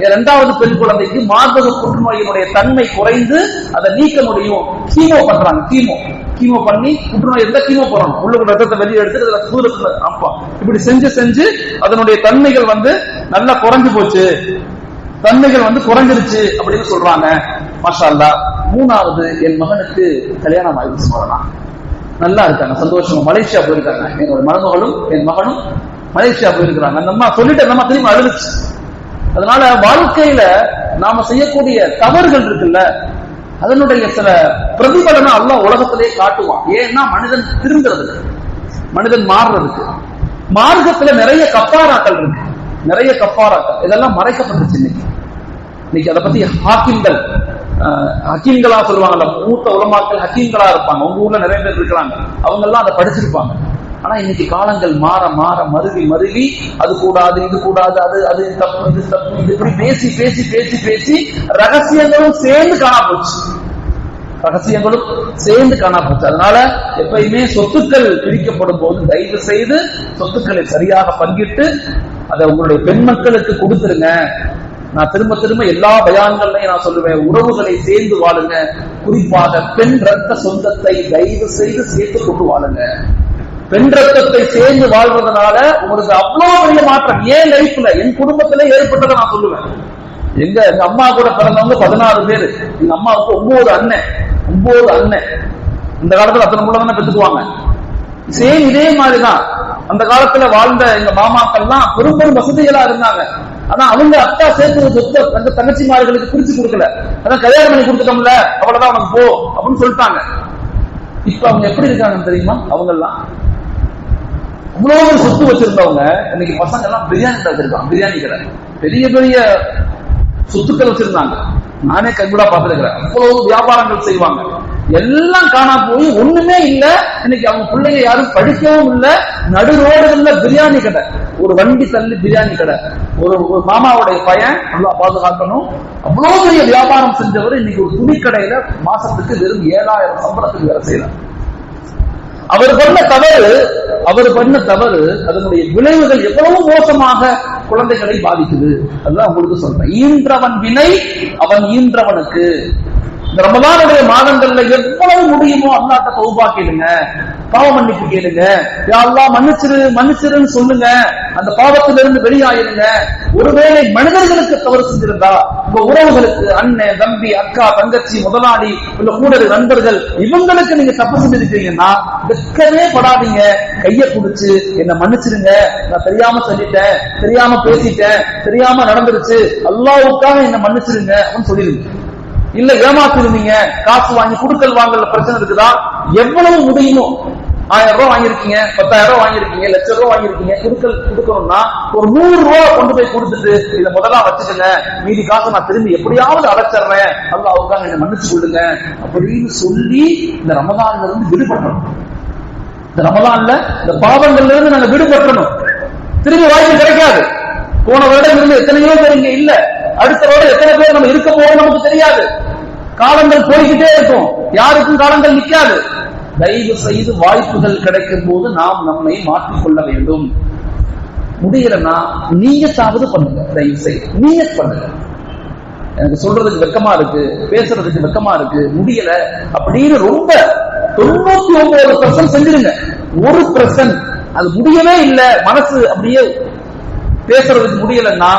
என் 2வது பெண் குழந்தைக்கு மார்பக புற்றுநோயினுடைய தன்மை குறைந்து அதை நீக்க முடியும், கீமோ பண்றாங்க, கீமோ பண்ணி புற்றுநோய் இருந்தா கீமோ போடணும், உள்ளுக்குள்ள ரத்தத்தை வெளியே எடுத்து அதுல சூரத்துல அப்பா இப்படி செஞ்சு அதனுடைய தன்மைகள் நல்லா குறைஞ்சு போச்சு, தன்மைகள் குறைஞ்சிருச்சு அப்படின்னு சொல்றாங்க. மாஷா அல்லாஹ். 3வது என் மகனுக்கு கல்யாணம் ஆயிடுச்சு, சொல்லலாம், நல்லா இருக்காங்க, சந்தோஷமா மலேசியா போயிருக்காங்க. என்னோட மருமகளும் என் மகனும் மலேசியா போயிருக்கிறாங்க. அந்த அம்மா சொல்லிட்டு அந்த அம்மா திரும்ப அழுதுச்சு. அதனால வாழ்க்கையில நாம செய்யக்கூடிய தவறுகள் இருக்குல்ல, அதனுடைய சில பிரதிபலனை அல்லாஹ் உலகத்திலே காட்டுவான். ஏன்னா மனிதன் திருந்துறதுக்கு, மனிதன் மாறுறதுக்கு. மார்க்கத்துல நிறைய கப்பாராக்கள் இருக்கு, நிறைய கப்பாராக்கள், இதெல்லாம் மறைக்கப்பட்டுச்சு. இன்னைக்கு அதை பத்தி ஹக்கீம்களா சொல்லுவாங்கல்ல, மூத்த உலமாக்கள் ஹக்கீம்களா இருப்பாங்க, உங்க ஊர்ல நிறைய பேர் இருக்கிறாங்க, அவங்க எல்லாம் அதை படிச்சிருப்பாங்க. ஆனா இன்னைக்கு காலங்கள் மாற மாற மருவி அது கூடாது, இது கூடாது, அது தப்பு, இது தப்பு, இது இப்படி பேசி பேசி பேசி பேசி ரகசியங்களும் சேர்ந்து காணா போச்சு, ரகசியங்களும் சேர்ந்து காணா போச்சு. அதனால எப்பயுமே சொத்துக்கள் பிரிக்கப்படும் போது தயவு செய்து சொத்துக்களை சரியாக பங்கிட்டு அதை உங்களுடைய பெண் மக்களுக்கு கொடுத்துருங்க. நான் திரும்ப எல்லா பயான்கள்லையும் நான் சொல்லுவேன், உறவுகளை சேர்ந்து வாழுங்க. குறிப்பாக பெண் ரத்த சொந்தத்தை தயவு செய்து சேர்த்து கொண்டு வாழுங்க. பெண் ரத்தத்தை சேர்ந்து வாழ்வதனால உங்களுக்கு அவ்வளவு பெரிய மாற்றம் ஏன் லைஃப்ல, என் குடும்பத்திலே ஏற்பட்டதை நான் சொல்லுவேன். எங்க அம்மா கூட பிறந்தவங்க 16 பேரு, எங்க அம்மாவுக்கு 9 அண்ணன். இந்த காலத்துல அத்தனை முள்ள தானே பெற்றுக்குவாங்க. சேம் இதே மாதிரிதான் அந்த காலத்துல வாழ்ந்த எங்க மாமாக்கள்லாம் பெரும் வசதிகளா இருந்தாங்க. ஆனா அவங்க அத்தா சேர்த்து சொத்தை அந்த தங்கச்சிமார்களுக்கு பிரிச்சு கொடுக்கல, அதான் கல்யாணம் பண்ணி கொடுத்துட்டோம்ல, அவ்வளவுதான் உனக்கு போ அப்படின்னு சொல்லிட்டாங்க. இப்ப அவங்க எப்படி இருக்காங்கன்னு தெரியுமா? அவங்க எல்லாம் இவ்வளவு சொத்து வச்சிருந்தவங்க இன்னைக்கு பசங்க எல்லாம் பிரியாணி கடை வச்சிருக்காங்க. பிரியாணி கடை, பெரிய பெரிய சொத்துக்கள் வச்சிருந்தாங்க. நானே கண்கூடா பார்த்திருக்கிறேன். அவ்வளவு வியாபாரங்கள் செய்வாங்க. எல்லாம் காணா போய் ஒண்ணுமே இல்ல. இன்னைக்கு அவங்க பிள்ளைங்க யாரும் படிக்கவும் இல்ல. நடு ரோடுகள்ல பிரியாணி கடை, ஒரு வண்டி தள்ளி பிரியாணி கடை. ஒரு மாமாவுடைய பையன், நல்லா பாதுகாக்கணும், அவ்வளவு பெரிய வியாபாரம் செஞ்சவர் இன்னைக்கு ஒரு துணி கடையில மாசத்துக்கு வெறும் 7000 சம்பளத்துக்கு வேலை செய்யலாம். அவர் பண்ண தவறு அதனுடைய விளைவுகள் எவ்வளவு மோசமாக குழந்தைகளை பாதிக்குது. அதுதான் உங்களுக்கு சொல்றேன். ஈன்றவன் வினை அவன் ஈன்றவனுக்கு. இந்த ரமலானுடைய மாதங்கள்ல எவ்வளவு முடியுமோ அல்லாஹ்ட்ட தௌபா கேளுங்க, பாவ மன்னிப்பு கேளுங்க. யா அல்லாஹ் மன்னிச்சிருன்னு சொல்லுங்க. அந்த பாவத்திலிருந்து வெளியாயிருங்க. ஒருவேளை மனிதர்களுக்கு தவறு செஞ்சிருந்தா, உங்க உறவுகளுக்கு, அண்ணன், தம்பி, அக்கா, தங்கச்சி, முதலாளி, உள்ள கூட நண்பர்கள், இவங்களுக்கு நீங்க தப்பு செஞ்சிருக்கீங்கன்னா வெட்கமே படாதீங்க. கைய குடிச்சு என்ன மன்னிச்சிருங்க, நான் தெரியாம சொல்லிட்டேன், தெரியாம பேசிட்டேன், தெரியாம நடந்துருச்சு, அல்லாஹ்வுக்காக என்ன மன்னிச்சிருங்க அப்படின்னு சொல்லிருங்க. இல்ல ஏமாத்திருந்தீங்க, காசு வாங்கி குடுக்கல் வாங்கல பிரச்சனை இருக்குதா, எவ்வளவு முடியுமோ 1000 ரூபாய் வாங்கிருக்கீங்க, 10,000 ரூபாய் வாங்கிருக்கீங்க, லட்சம் ரூபாய் வாங்கிருக்கீங்க, கொடுக்கணும்னா ஒரு 100 ரூபாய் கொண்டு போய் கொடுத்துட்டு இதை முதல்ல வச்சுக்கங்க, மீதி காசு நான் திரும்பி எப்படியாவது அடைச்சிடுறேன், அல்லாஹ்வுக்காக என்ன மன்னிச்சு கொடுங்க அப்படின்னு சொல்லி இந்த ரமலான்ல இருந்து விடுபடணும். இந்த ரமலான்ல இந்த பாவங்கள்ல இருந்து நாங்க விடுபட்டணும். திரும்பி வாய்ப்பு கிடைக்காது. போன வருடம் இருந்து எத்தனையோ பேர் இங்க இல்ல, அடுத்த வருடம் எத்தனை பேர் நம்ம இருக்க போறோம் நமக்கு தெரியாது. காலங்கள் போய்கிட்டே இருக்கும், யாருக்கும் காலங்கள் நிற்காது. தயவு செய்து வாய்ப்புகள் கிடைக்கும் போது நாம் நம்மை மாற்றிக்கொள்ள வேண்டும். முடியலன்னா நீயத்தாவது பண்ணுங்க. தயவு செய்து நீயத் பண்ணுங்க. எனக்கு சொல்றதுக்கு வெக்கமா இருக்கு, பேசுறதுக்கு வெக்கமா இருக்கு, முடியல அப்படின்னு ரொம்ப 99% செஞ்சிருங்க. 1% அது முடியவே இல்லை, மனசு அப்படியே பேசுறதுக்கு முடியலன்னா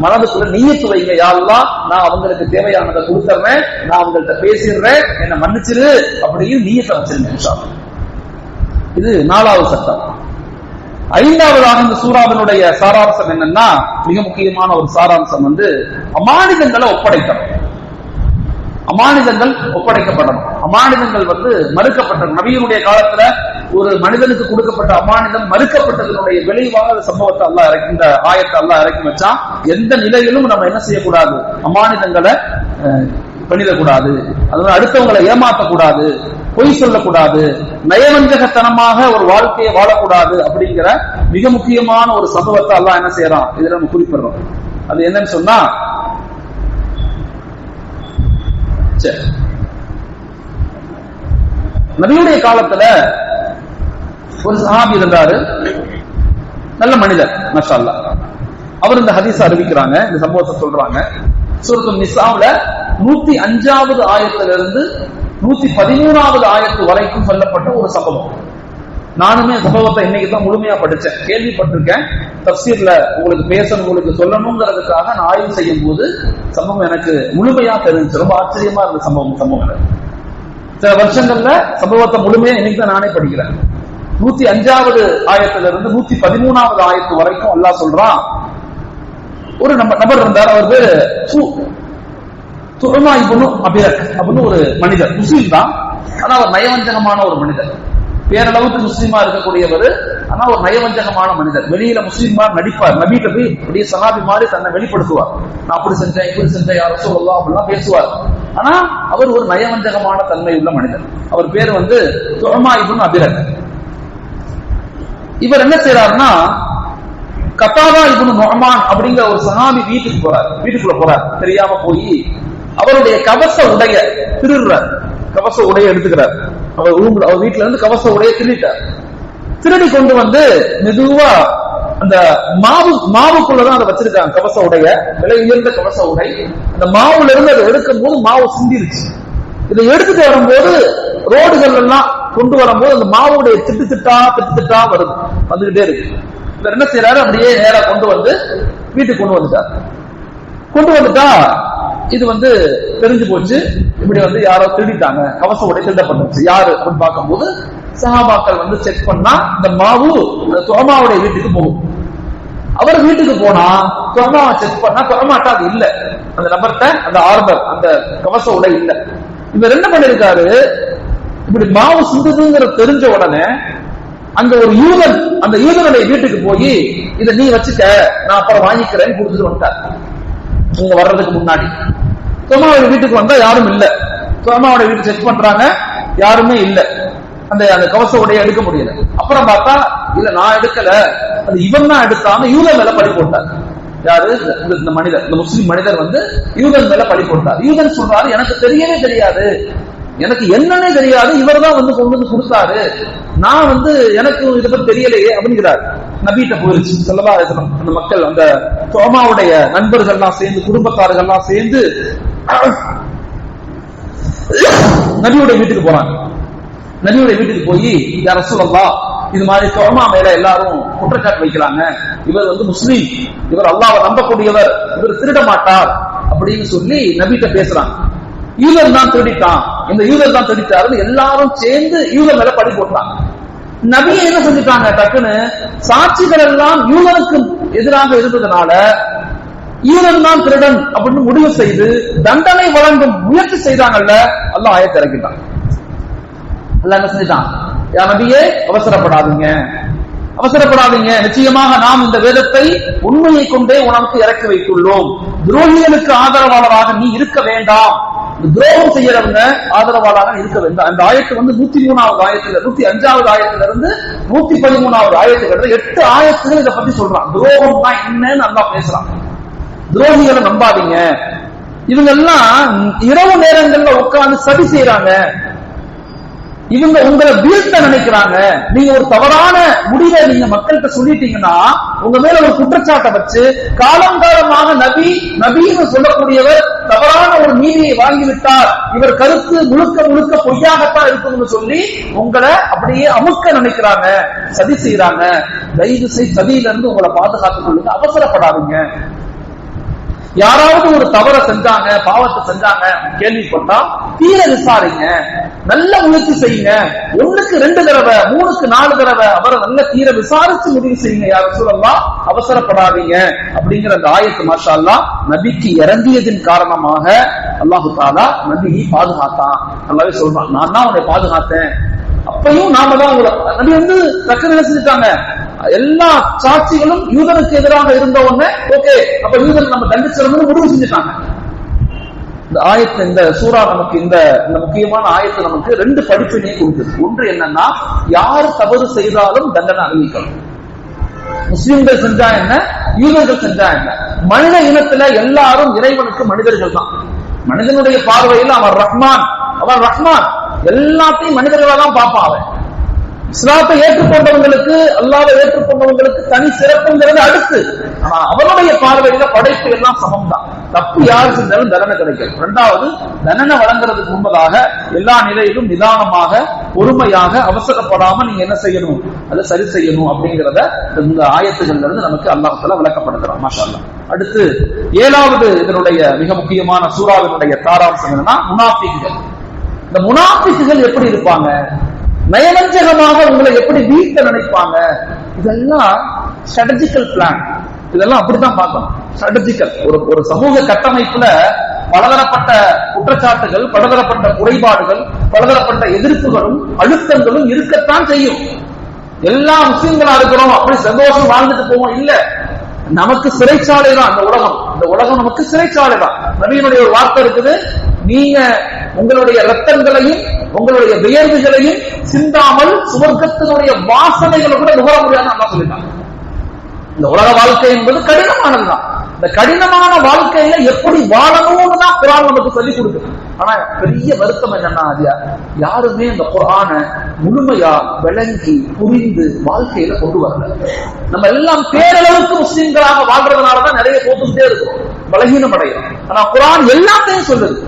மனதுக்குள்ள நீயத்து வைங்க. யா அல்லாஹ் நான் அவங்களுக்கு தேவையானதை கொடுத்துறேன், நான் அவங்கள்ட்ட பேசிடுறேன், என்ன மன்னிச்சிரு அப்படின்னு நீயத்தை வச்சிருங்க இன்ஷா அல்லாஹ். இது 4வது சட்டம். 5வதாக இந்த சூறாவினுடைய சாராம்சம் என்னன்னா, மிக முக்கியமான ஒரு சாராம்சம் அமானிதங்களை ஒப்படைக்கணும். அமானிதங்கள் ஒப்படைக்கப்படணும். அமானிதங்கள் மறுக்கப்பட்டது. நபியினுடைய காலத்துல ஒரு மனிதனுக்கு கொடுக்கப்பட்ட அமானிதம் மறுக்கப்பட்டதனுடைய விளைவாக சம்பவத்தை அல்லாஹ் இந்த ஆயத்தை அல்லாஹ் இறக்கி வச்சா, எந்த நிலையிலும் நம்ம என்ன செய்யக்கூடாது, அமானிதங்களை பண்ணிடக்கூடாது. அதனால அடுத்தவங்களை ஏமாற்றக்கூடாது, பொய் சொல்லக்கூடாது, நயவஞ்சகத்தனமாக ஒரு வாழ்க்கையை வாழக்கூடாது அப்படிங்கிற மிக முக்கியமான ஒரு சம்பவத்தை அல்லாஹ் என்ன செய்யறான் இதுல நம்ம குறிப்பிடுறோம். அது என்னன்னு சொன்னா, நபியுடைய காலத்துல ஒரு சஹாபி இருந்தாரு, நல்ல மனிதர், மாஷா அல்லாஹ். அவர் இந்த ஹதீஸ் அறிவிக்கிறாங்க, இந்த சம்பவத்தை சொல்றாங்க. சூரத்துல் நிசாவுல 105வது ஆயத்திலிருந்து 113வது ஆயத்து வரைக்கும் சொல்லப்பட்ட ஒரு சம்பவம். நானுமே சம்பவத்தை இன்னைக்கு தான் முழுமையா படிச்சேன், கேள்விப்பட்டிருக்கேன். தஃசீர்ல உங்களுக்கு பேசணும், உங்களுக்கு சொல்லணுங்கிறதுக்காக நான் ஆய்வு செய்யும் போது சம்பவம் எனக்கு முழுமையா தெரிஞ்சு ரொம்ப ஆச்சரியமா இருந்த சம்பவம். சில வருஷங்கள்ல சம்பவத்தை முழுமையா இன்னைக்கு தான் நானே படிக்கிறேன். 105வது ஆயத்திலிருந்து 113வது ஆயத்து வரைக்கும் அல்லாஹ் சொல்றான், ஒரு நபர் இருந்தார். அவர் பேரு துஅமா இப்னு அபிரக் அப்படின்னு ஒரு மனிதர், முஸ்லீம் தான். ஆனா அவர் நயவஞ்சகமான ஒரு மனிதர். பேரளவுக்கு முஸ்லீமா இருக்கக்கூடியவர், ஆனா ஒரு நயவஞ்சகமான மனிதர். வெளியில முஸ்லீமா நடிப்பார், நபிட்ட போய் அப்படியே சஹாபி மாதிரி தன்னை வெளிப்படுத்துவார். நான் அப்படி செஞ்சேன், இப்படி செஞ்சேன், யார் ரசூலுல்லாஹ் அப்படிலாம் பேசுவார். ஆனா அவர் ஒரு நயவஞ்சகமான தன்மை உள்ள மனிதர். அவர் பேர் துஅமா இப்னு அபிரக். இவர் என்ன செய்யறாருன்னா, கத்தாதா இப்னு நுஅமான் அப்படிங்கிற ஒரு சஹாபி வீட்டுக்குள்ள போறார். தெரியாம போய் அவருடைய கவச உடைய திருடுறார். கவச உடைய எடுத்துக்கிறார். அவர் வீட்டுல இருந்து கவச உடைய திருடிட்டார். திருடி கொண்டு மெதுவா அந்த மாவுக்குள்ளதான் அதை வச்சிருக்காங்க. கவச உடைய, விலை உயர்ந்த கவச உடை. அந்த மாவுல இருந்து அதை எடுக்கும் போது மாவு சிந்திருச்சு. இதை எடுத்துட்டு வரும்போது ரோடுகள் எல்லாம் கொண்டு வரும்போது அந்த மாவுடைய திட்டு வருது, வந்துகிட்டே இருக்கு. இவர் என்ன செய்யறாரு, அப்படியே நேரா கொண்டு வீட்டுக்கு கொண்டு வந்துட்டா இது தெரிஞ்சு போச்சு. இப்படி யாரோ திருடிட்டாங்க, கவச உடை திருடப்பட்டுச்சு. யாரு அப்படின்னு பார்க்கும்போது சஹாபாக்கள் செக் பண்ணா இந்த மாவு துஅமாவுடைய வீட்டுக்கு போகும். அவர் வீட்டுக்கு போனா துஅமாவை செக் பண்ணா துஅமாட்ட அது இல்ல, அந்த நபர்கிட்ட அந்த ஆர்டர் அந்த கவச உடை இல்ல. இவர் என்ன பண்ணிருக்காரு, இப்படி மாவு சிந்துதுங்கிற தெரிஞ்ச உடனே அங்க ஒரு யூதன் அந்த யூதனுடைய வீட்டுக்கு போய் இதை நீ வச்சுக்க, நான் அப்புறம் வாங்கிக்கிறேன்னு கொடுத்துட்டு வந்துட்டார். இங்க வர்றதுக்கு முன்னாடி சுமாவோட வீட்டுக்கு வந்தா யாரும் இல்ல. சுமாவோட வீட்டு செக் பண்றாங்க, யாருமே இல்ல. அந்த கவச உடைய எடுக்க முடியல. அப்புறம் பார்த்தா இல்ல நான் எடுக்கல, அது இவன் தான் எடுத்தான்னு யூதன் மேல பழி போட்டார். யாரு? இந்த மனிதர், இந்த முஸ்லிம் மனிதர் வந்து யூதன் மேல பழி போட்டார். யூதன் சொல்றாரு, எனக்கு தெரியவே தெரியாது, எனக்கு என்னன்னே தெரியாது, இவர் தான் வந்து கொண்டு வந்து கொடுத்தாரு, நான் வந்து எனக்கு இதை பத்தி தெரியலையே அப்படிங்கிறார். நபிட்ட போயிருச்சு ஸல்லல்லாஹு அலைஹி வஸல்லம். அந்த மக்கள், அந்த தோமாவுடைய நண்பர்கள்லாம் சேர்ந்து, குடும்பத்தார்கள்லாம் சேர்ந்து நபியுடைய வீட்டுக்கு போறாங்க. நபியுடைய வீட்டுக்கு போய், யா ரசூலல்லாஹ், இது மாதிரி தோமா மேல எல்லாரும் குற்றச்சாட்டு வைக்கிறாங்க, இவர் வந்து முஸ்லீம், இவர் அல்லாஹ்வை நம்பக்கூடியவர், இவர் திருட மாட்டார் அப்படின்னு சொல்லி நபிட்ட பேசுறாங்க. யூதன் தான் திருடிட்டான், இந்த யூதன் தான் திருடிட்டாருன்னு எல்லாரும் சேர்ந்து யூதன் மேல பழி போட்டாங்க. நபியை என்ன செஞ்சுட்டாங்க, டக்குன்னு சாட்சிகள் எல்லாம் யூதனுக்கு எதிராக இருந்ததுனால யூதன் தான் திருடன் அப்படின்னு முடிவு செய்து தண்டனை வழங்கும் முயற்சி செய்தாங்கல்ல, அல்லாஹ் ஆயத்தை இறக்கிட்டான். அல்லாஹ் என்ன செஞ்சுட்டான், யா நபியே அவசரப்படாதீங்க, அவசரப்படாதீங்க, நிச்சயமாக நாம் இந்த வேதத்தை உண்மையை கொண்டே உனக்கு இறக்கி வைத்துள்ளோம், துரோகிகளுக்கு ஆதரவாளராக நீ இருக்க வேண்டாம், துரோகம் செய்யறவங்க ஆதரவாளராக இருக்க வேண்டாம். அந்த ஆயத்து வந்து 103வது ஆயத்துல 105வது ஆயத்துல இருந்து 113வது ஆயத்துக்கு 8 ஆயத்துகள் இதை பத்தி சொல்றான். துரோகம் தான் என்னன்னு நல்லா பேசுறான். துரோகிகளை நம்பாதீங்க, இவங்க எல்லாம் இரவு நேரங்கள்ல உட்கார்ந்து சதி செய்யறாங்க, இவங்க உங்களை வீழ்த்த நினைக்கிறாங்க, நீங்க ஒரு தவறான முடிவை நீங்க மக்கள்கிட்ட சொல்லிட்டீங்கன்னா உங்க மேல ஒரு குற்றச்சாட்டை வச்சு காலம் காலமாக நபின்னு சொல்லக்கூடியவர் தவறான ஒரு நீதியை வாங்கிவிட்டார், இவர் கருத்து முழுக்க முழுக்க பொய்யாகத்தான் இருக்கும்னு சொல்லி உங்களை அப்படியே அமுக்க நினைக்கிறாங்க, சதி செய்யறாங்க. தயவு செய்து சதியில இருந்து உங்களை பாதுகாத்துக் கொள்ளுங்க, அவசரப்படாதீங்க. யாராவது ஒரு தவற செஞ்சாங்க, பாவத்தை செஞ்சாங்க கேள்விப்பட்டா தீர விசாரிங்க, நல்ல முயற்சி செய்யுங்க, 1க்கு 2 தடவை 3க்கு 4 தடவை அவரை நல்ல தீர விசாரிச்சு முடிவு செய்யுங்க, யா ரசூலல்லாஹ் அவசரப்படாதீங்க அப்படிங்கிற அந்த ஆயத்து மாஷா அல்லாஹ் நபிக்கு இறங்கியதின் காரணமாக அல்லாஹு தஆலா நபியை பாதுகாத்தான். நல்லாவே சொல்றான், நான் தான் உன்னை பாதுகாத்தேன், அப்பையும் நாம தான் உங்களை. நபி வந்து தக்க செஞ்சுட்டாங்க, எல்லா சாட்சிகளும் யூதனுக்கு எதிராக இருந்த உடனே ஓகே, அப்ப யூதன் நம்ம தண்டிச்சிடணும்னு முடிவு செஞ்சுட்டாங்க. இந்த ஆயத்து, இந்த சூரா நமக்கு இந்த முக்கியமான ஆயத்து நமக்கு 2 படிப்பினையை கொடுக்குது. ஒன்று என்னன்னா, யார் தவறு செய்தாலும் தண்டனை அறிவிக்கணும். முஸ்லிம்கள் செஞ்சா என்ன, யூதர்கள் செஞ்சா என்ன, மனித இனத்துல எல்லாரும் இறைவனுக்கு மனிதர்கள் தான். மனிதனுடைய பார்வையில் அவன் ரஹ்மான், எல்லாத்தையும் மனிதர்களா தான் பார்ப்பான். அவன் இஸ்லாத்தை ஏற்றுக்கொண்டவங்களுக்கு, அல்லாஹ்வை ஏற்றுக்கொண்டவங்களுக்கு தனி சிறப்புங்கிறது அடுத்து. ஆனா அவனுடைய பார்வையில படைப்பு எல்லாம் சமம் தான். தப்பு யார் செஞ்சாலும் தண்டனை கிடைக்கும். 2வது, தண்டனை வழங்குறதுக்கு முன்பதாக எல்லா நிலையிலும் நிதானமாக, பொறுமையாக, அவசரப்படாம நீங்க என்ன செய்யணும், அதை சரி செய்யணும் அப்படிங்கிறத இந்த ஆயத்துகள்ல இருந்து நமக்கு அல்லாஹ் தஆலா விளக்கப்படுத்துறான். மாஷா அல்லாஹ். அடுத்து 7வது இதனுடைய மிக முக்கியமான சூராவினுடைய சாராம்சம் என்னன்னா, முனாஃபிக்குகள். இந்த முனாஃபிக்குகள் எப்படி இருப்பாங்க, நயவஞ்சகமாக உங்களை எப்படி வீழ்த்த நினைப்பாங்க, இதெல்லாம் ஸ்ட்ராட்டஜிக்கல் பிளான். இதெல்லாம் அப்படித்தான் பார்க்கணும். ஸ்ட்ராட்டஜிக்கல் ஒரு சமூக கட்டமைப்புல பலதரப்பட்ட குற்றச்சாட்டுகள், பலதரப்பட்ட குறைபாடுகள், பலதரப்பட்ட எதிர்ப்புகளும் அழுத்தங்களும் இருக்கத்தான் செய்யும். எல்லா முஸ்லிம்களா இருக்கிறோம் அப்படி சந்தோஷம் வாழ்ந்துட்டு போவோம் இல்ல, நமக்கு சிறைச்சாலை தான் இந்த உலகம். இந்த உலகம் நமக்கு சிறைச்சாலை தான். நபியினுடைய ஒரு வார்த்தை இருக்குது, நீங்க உங்களுடைய ரத்தங்களையும் உங்களுடைய வியர்வுகளையும் சிந்தாமல் சுவர்க்கத்தினுடைய வாசனைகளை கூட நுகர முடியாது அல்லாஹ் சொல்லிட்டாங்க. இந்த உலக வாழ்க்கை என்பது கடினமானதுதான். இந்த கடினமான வாழ்க்கையில எப்படி வாழணும்னு தான் குர்ஆன் நமக்கு சொல்லிக் கொடுக்குது. ஆனா பெரிய வருத்தம் என்னன்னா, யாருமே இந்த குர்ஆனை முழுமையா விளங்கி புரிந்து வாழ்க்கையில கொண்டு வரல. நம்ம எல்லாம் பேரளவுக்கு முஸ்லிம்களாக வாழ்றதுனாலதான் நிறைய போட்டுக்கிட்டே இருக்கும், பலகீனம் அடையும். ஆனா குர்ஆன் எல்லாத்தையும் சொல்லுது,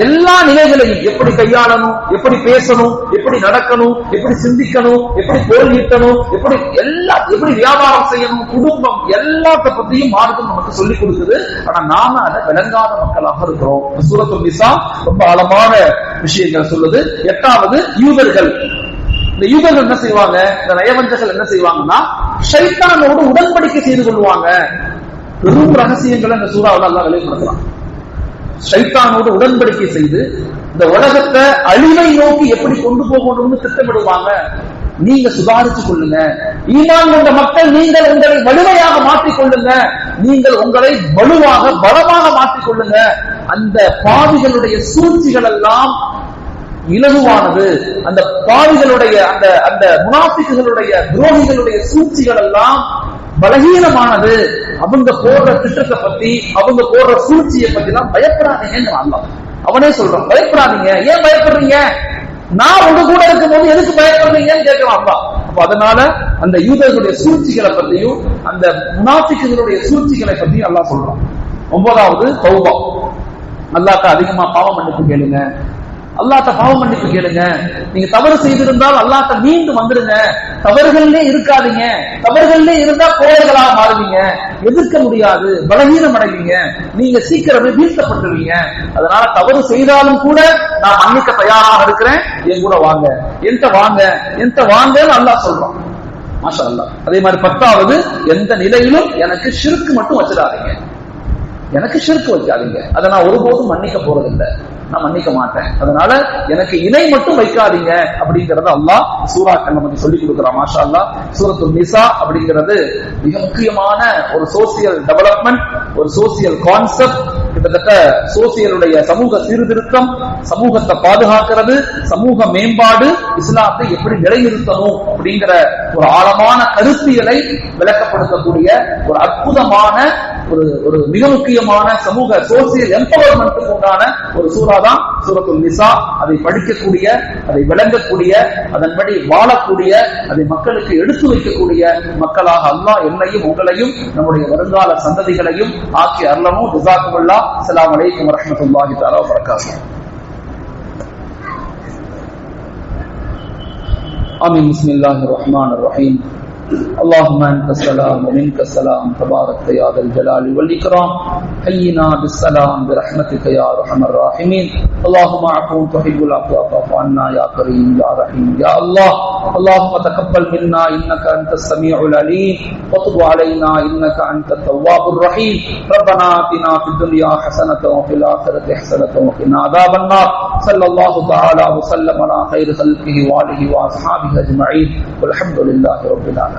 எல்லா நிலைகளையும் எப்படி கையாளணும், எப்படி பேசணும், எப்படி நடக்கணும், எப்படி சிந்திக்கணும், எப்படி பொருள் ஈட்டணும், எப்படி வியாபாரம் செய்யணும், குடும்பம் எல்லாத்த பத்தியும் மார்க்கம் நமக்கு சொல்லிக் கொடுக்குது. ஆனா நாம அதை விளங்காத மக்களாக இருக்கிறோம். சூரத்துல் நிசா ரொம்ப ஆழமான விஷயங்கள் சொல்லுது. 8வது, யூதர்கள். இந்த யூதர்கள் என்ன செய்வாங்க, இந்த நயவஞ்சகர்கள் என்ன செய்வாங்கன்னா, ஷைத்தானோடு உடன்படிக்கை செய்து கொள்வாங்க. பெரும் ரகசியங்களை இந்த சூறாவில் அல்லாஹ் வெளிப்படுத்தலாம். ஷைத்தானோடு உடன்படிக்கை செய்து இந்த உலகத்தை அழிவை நோக்கி எப்படி கொண்டு போகணும்னு திட்டமிடுவாங்க. நீங்க சுதாரித்துக் கொள்ளுங்க. ஈமான் கொண்ட மக்கள் நீங்கள் உங்களை வலுவையாக மாற்றிக் கொள்ளுங்க. நீங்கள் உங்களை வலுவாக பலமாக மாற்றிக் கொள்ளுங்க. அந்த பாவிகளுடைய சூழ்ச்சிகள் எல்லாம் இலகுவானது. அந்த பாவிகளுடைய அந்த முனாஃபிக்குகளுடைய துரோகிகளுடைய சூழ்ச்சிகள் எல்லாம் பலகீனமானது. அவங்க போடுற திட்டத்தை பத்தி, அவங்க போடுற சூழ்ச்சியை பத்தி எல்லாம் பயப்படாதீங்கன்னு அல்லாஹ் அவனே சொல்றான். பயப்படாதீங்க. ஏன் பயப்படுறீங்க? நான் உங்க கூட இருக்கும் போது எதுக்கு பயப்படுறீங்கன்னு கேட்கலாம் அல்லாஹ். அப்ப அதனால அந்த யூதர்களுடைய சூழ்ச்சிகளை பத்தியும் அந்த முனாஃபிக்குகளுடைய சூழ்ச்சிகளை பத்தியும் அல்லாஹ் சொல்றான். 9வது தௌபா. அல்லாஹ்ட்ட அதிகமா பாவ மன்னிப்பு கேளுங்க. அல்லாஹ்ட்ட பாவ மன்னிப்பு கேளுங்க. நீங்க தவறு செய்திருந்தால் அல்லாஹ்ட்ட மீண்டு வந்துருங்க. தவறுகளிலே இருக்காதீங்க. தவறுகளிலே இருந்தா கோழைகளாக மாறுவீங்க. எதிர்க்க முடியாது, பலவீனம் அடைவீங்க. நீங்க சீக்கிரமே வீழ்த்தப்பட்டுருவீங்க. அதனால தவறு செய்தாலும் கூட நான் மன்னிக்க தயாராக இருக்கிறேன், என் கூட வாங்க, என்கிட்ட வாங்கன்னு அல்லாஹ் சொல்றான். மாஷா அல்லாஹ். அதே மாதிரி 10வது, எந்த நிலையிலும் எனக்கு ஷிர்க் மட்டும் வச்சிடாதீங்க. எனக்கு ஷிர்க் வைக்காதீங்க. அதை நான் ஒருபோதும் மன்னிக்க போறதில்லை, நான் மன்னிக்க மாட்டேன். அதனால எனக்கு இணை மட்டும் வைக்காதீங்க அப்படிங்கறத அல்லாஹ் சூறாக்கள் நமக்கு சொல்லிக் கொடுக்கிறான். மாஷா அல்லாஹ். சூரத்துல் நிசா அப்படிங்கிறது மிக முக்கியமான ஒரு சோசியல் டெவலப்மெண்ட், ஒரு சோசியல் கான்செப்ட். கிட்டத்தட்ட சோசியலுடைய சமூக சீர்திருத்தம், சமூகத்தை பாதுகாக்கிறது, சமூக மேம்பாடு, இஸ்லாத்தை எப்படி நிலைநிறுத்தணும் அப்படிங்கிற ஒரு ஆழமான கருத்தியலை விளக்கப்படுத்தக்கூடிய ஒரு அற்புதமான ஒரு மிக முக்கியமான சமூக சோசியல் எம்பவர்மெண்ட்டுக்கு உண்டான ஒரு சூறா தான் சூரத்துல் நிசா. அதை படிக்கக்கூடிய, அதை விளங்கக்கூடிய, அதன்படி வாழக்கூடிய, அதை மக்களுக்கு எடுத்து வைக்கக்கூடிய மக்களாக அல்லாஹ் என்னையும் உங்களையும் நம்முடைய வருங்கால சந்ததிகளையும் ஆக்கி அருளணும். ஜஸாக்குமுல்லாஹ். அஸ்ஸலாமு அலைக்கும் வரஹ்மத்துல்லாஹி தஆலா வ பரகாத்துஹு. ஆமீன். பிஸ்மில்லாஹிர் ரஹ்மானிர் ரஹீம். اللهم انت السلام ومنك السلام تبارك يا ذا الجلال والاكرام. حينا بالسلام برحمتك يا ارحم الراحمين. اللهم عفو تحب العفو فاعف عنا يا كريم يا رحيم يا الله. اللهم تقبل منا انك انت السميع العليم وتب علينا انك انت التواب الرحيم. ربنا آتنا في الدنيا حسنة وفي الآخرة حسنة وقنا عذاب النار. صلى الله تعالى وسلم على خير خلقه وآله وأصحابه أجمعين والحمد لله رب العالمين.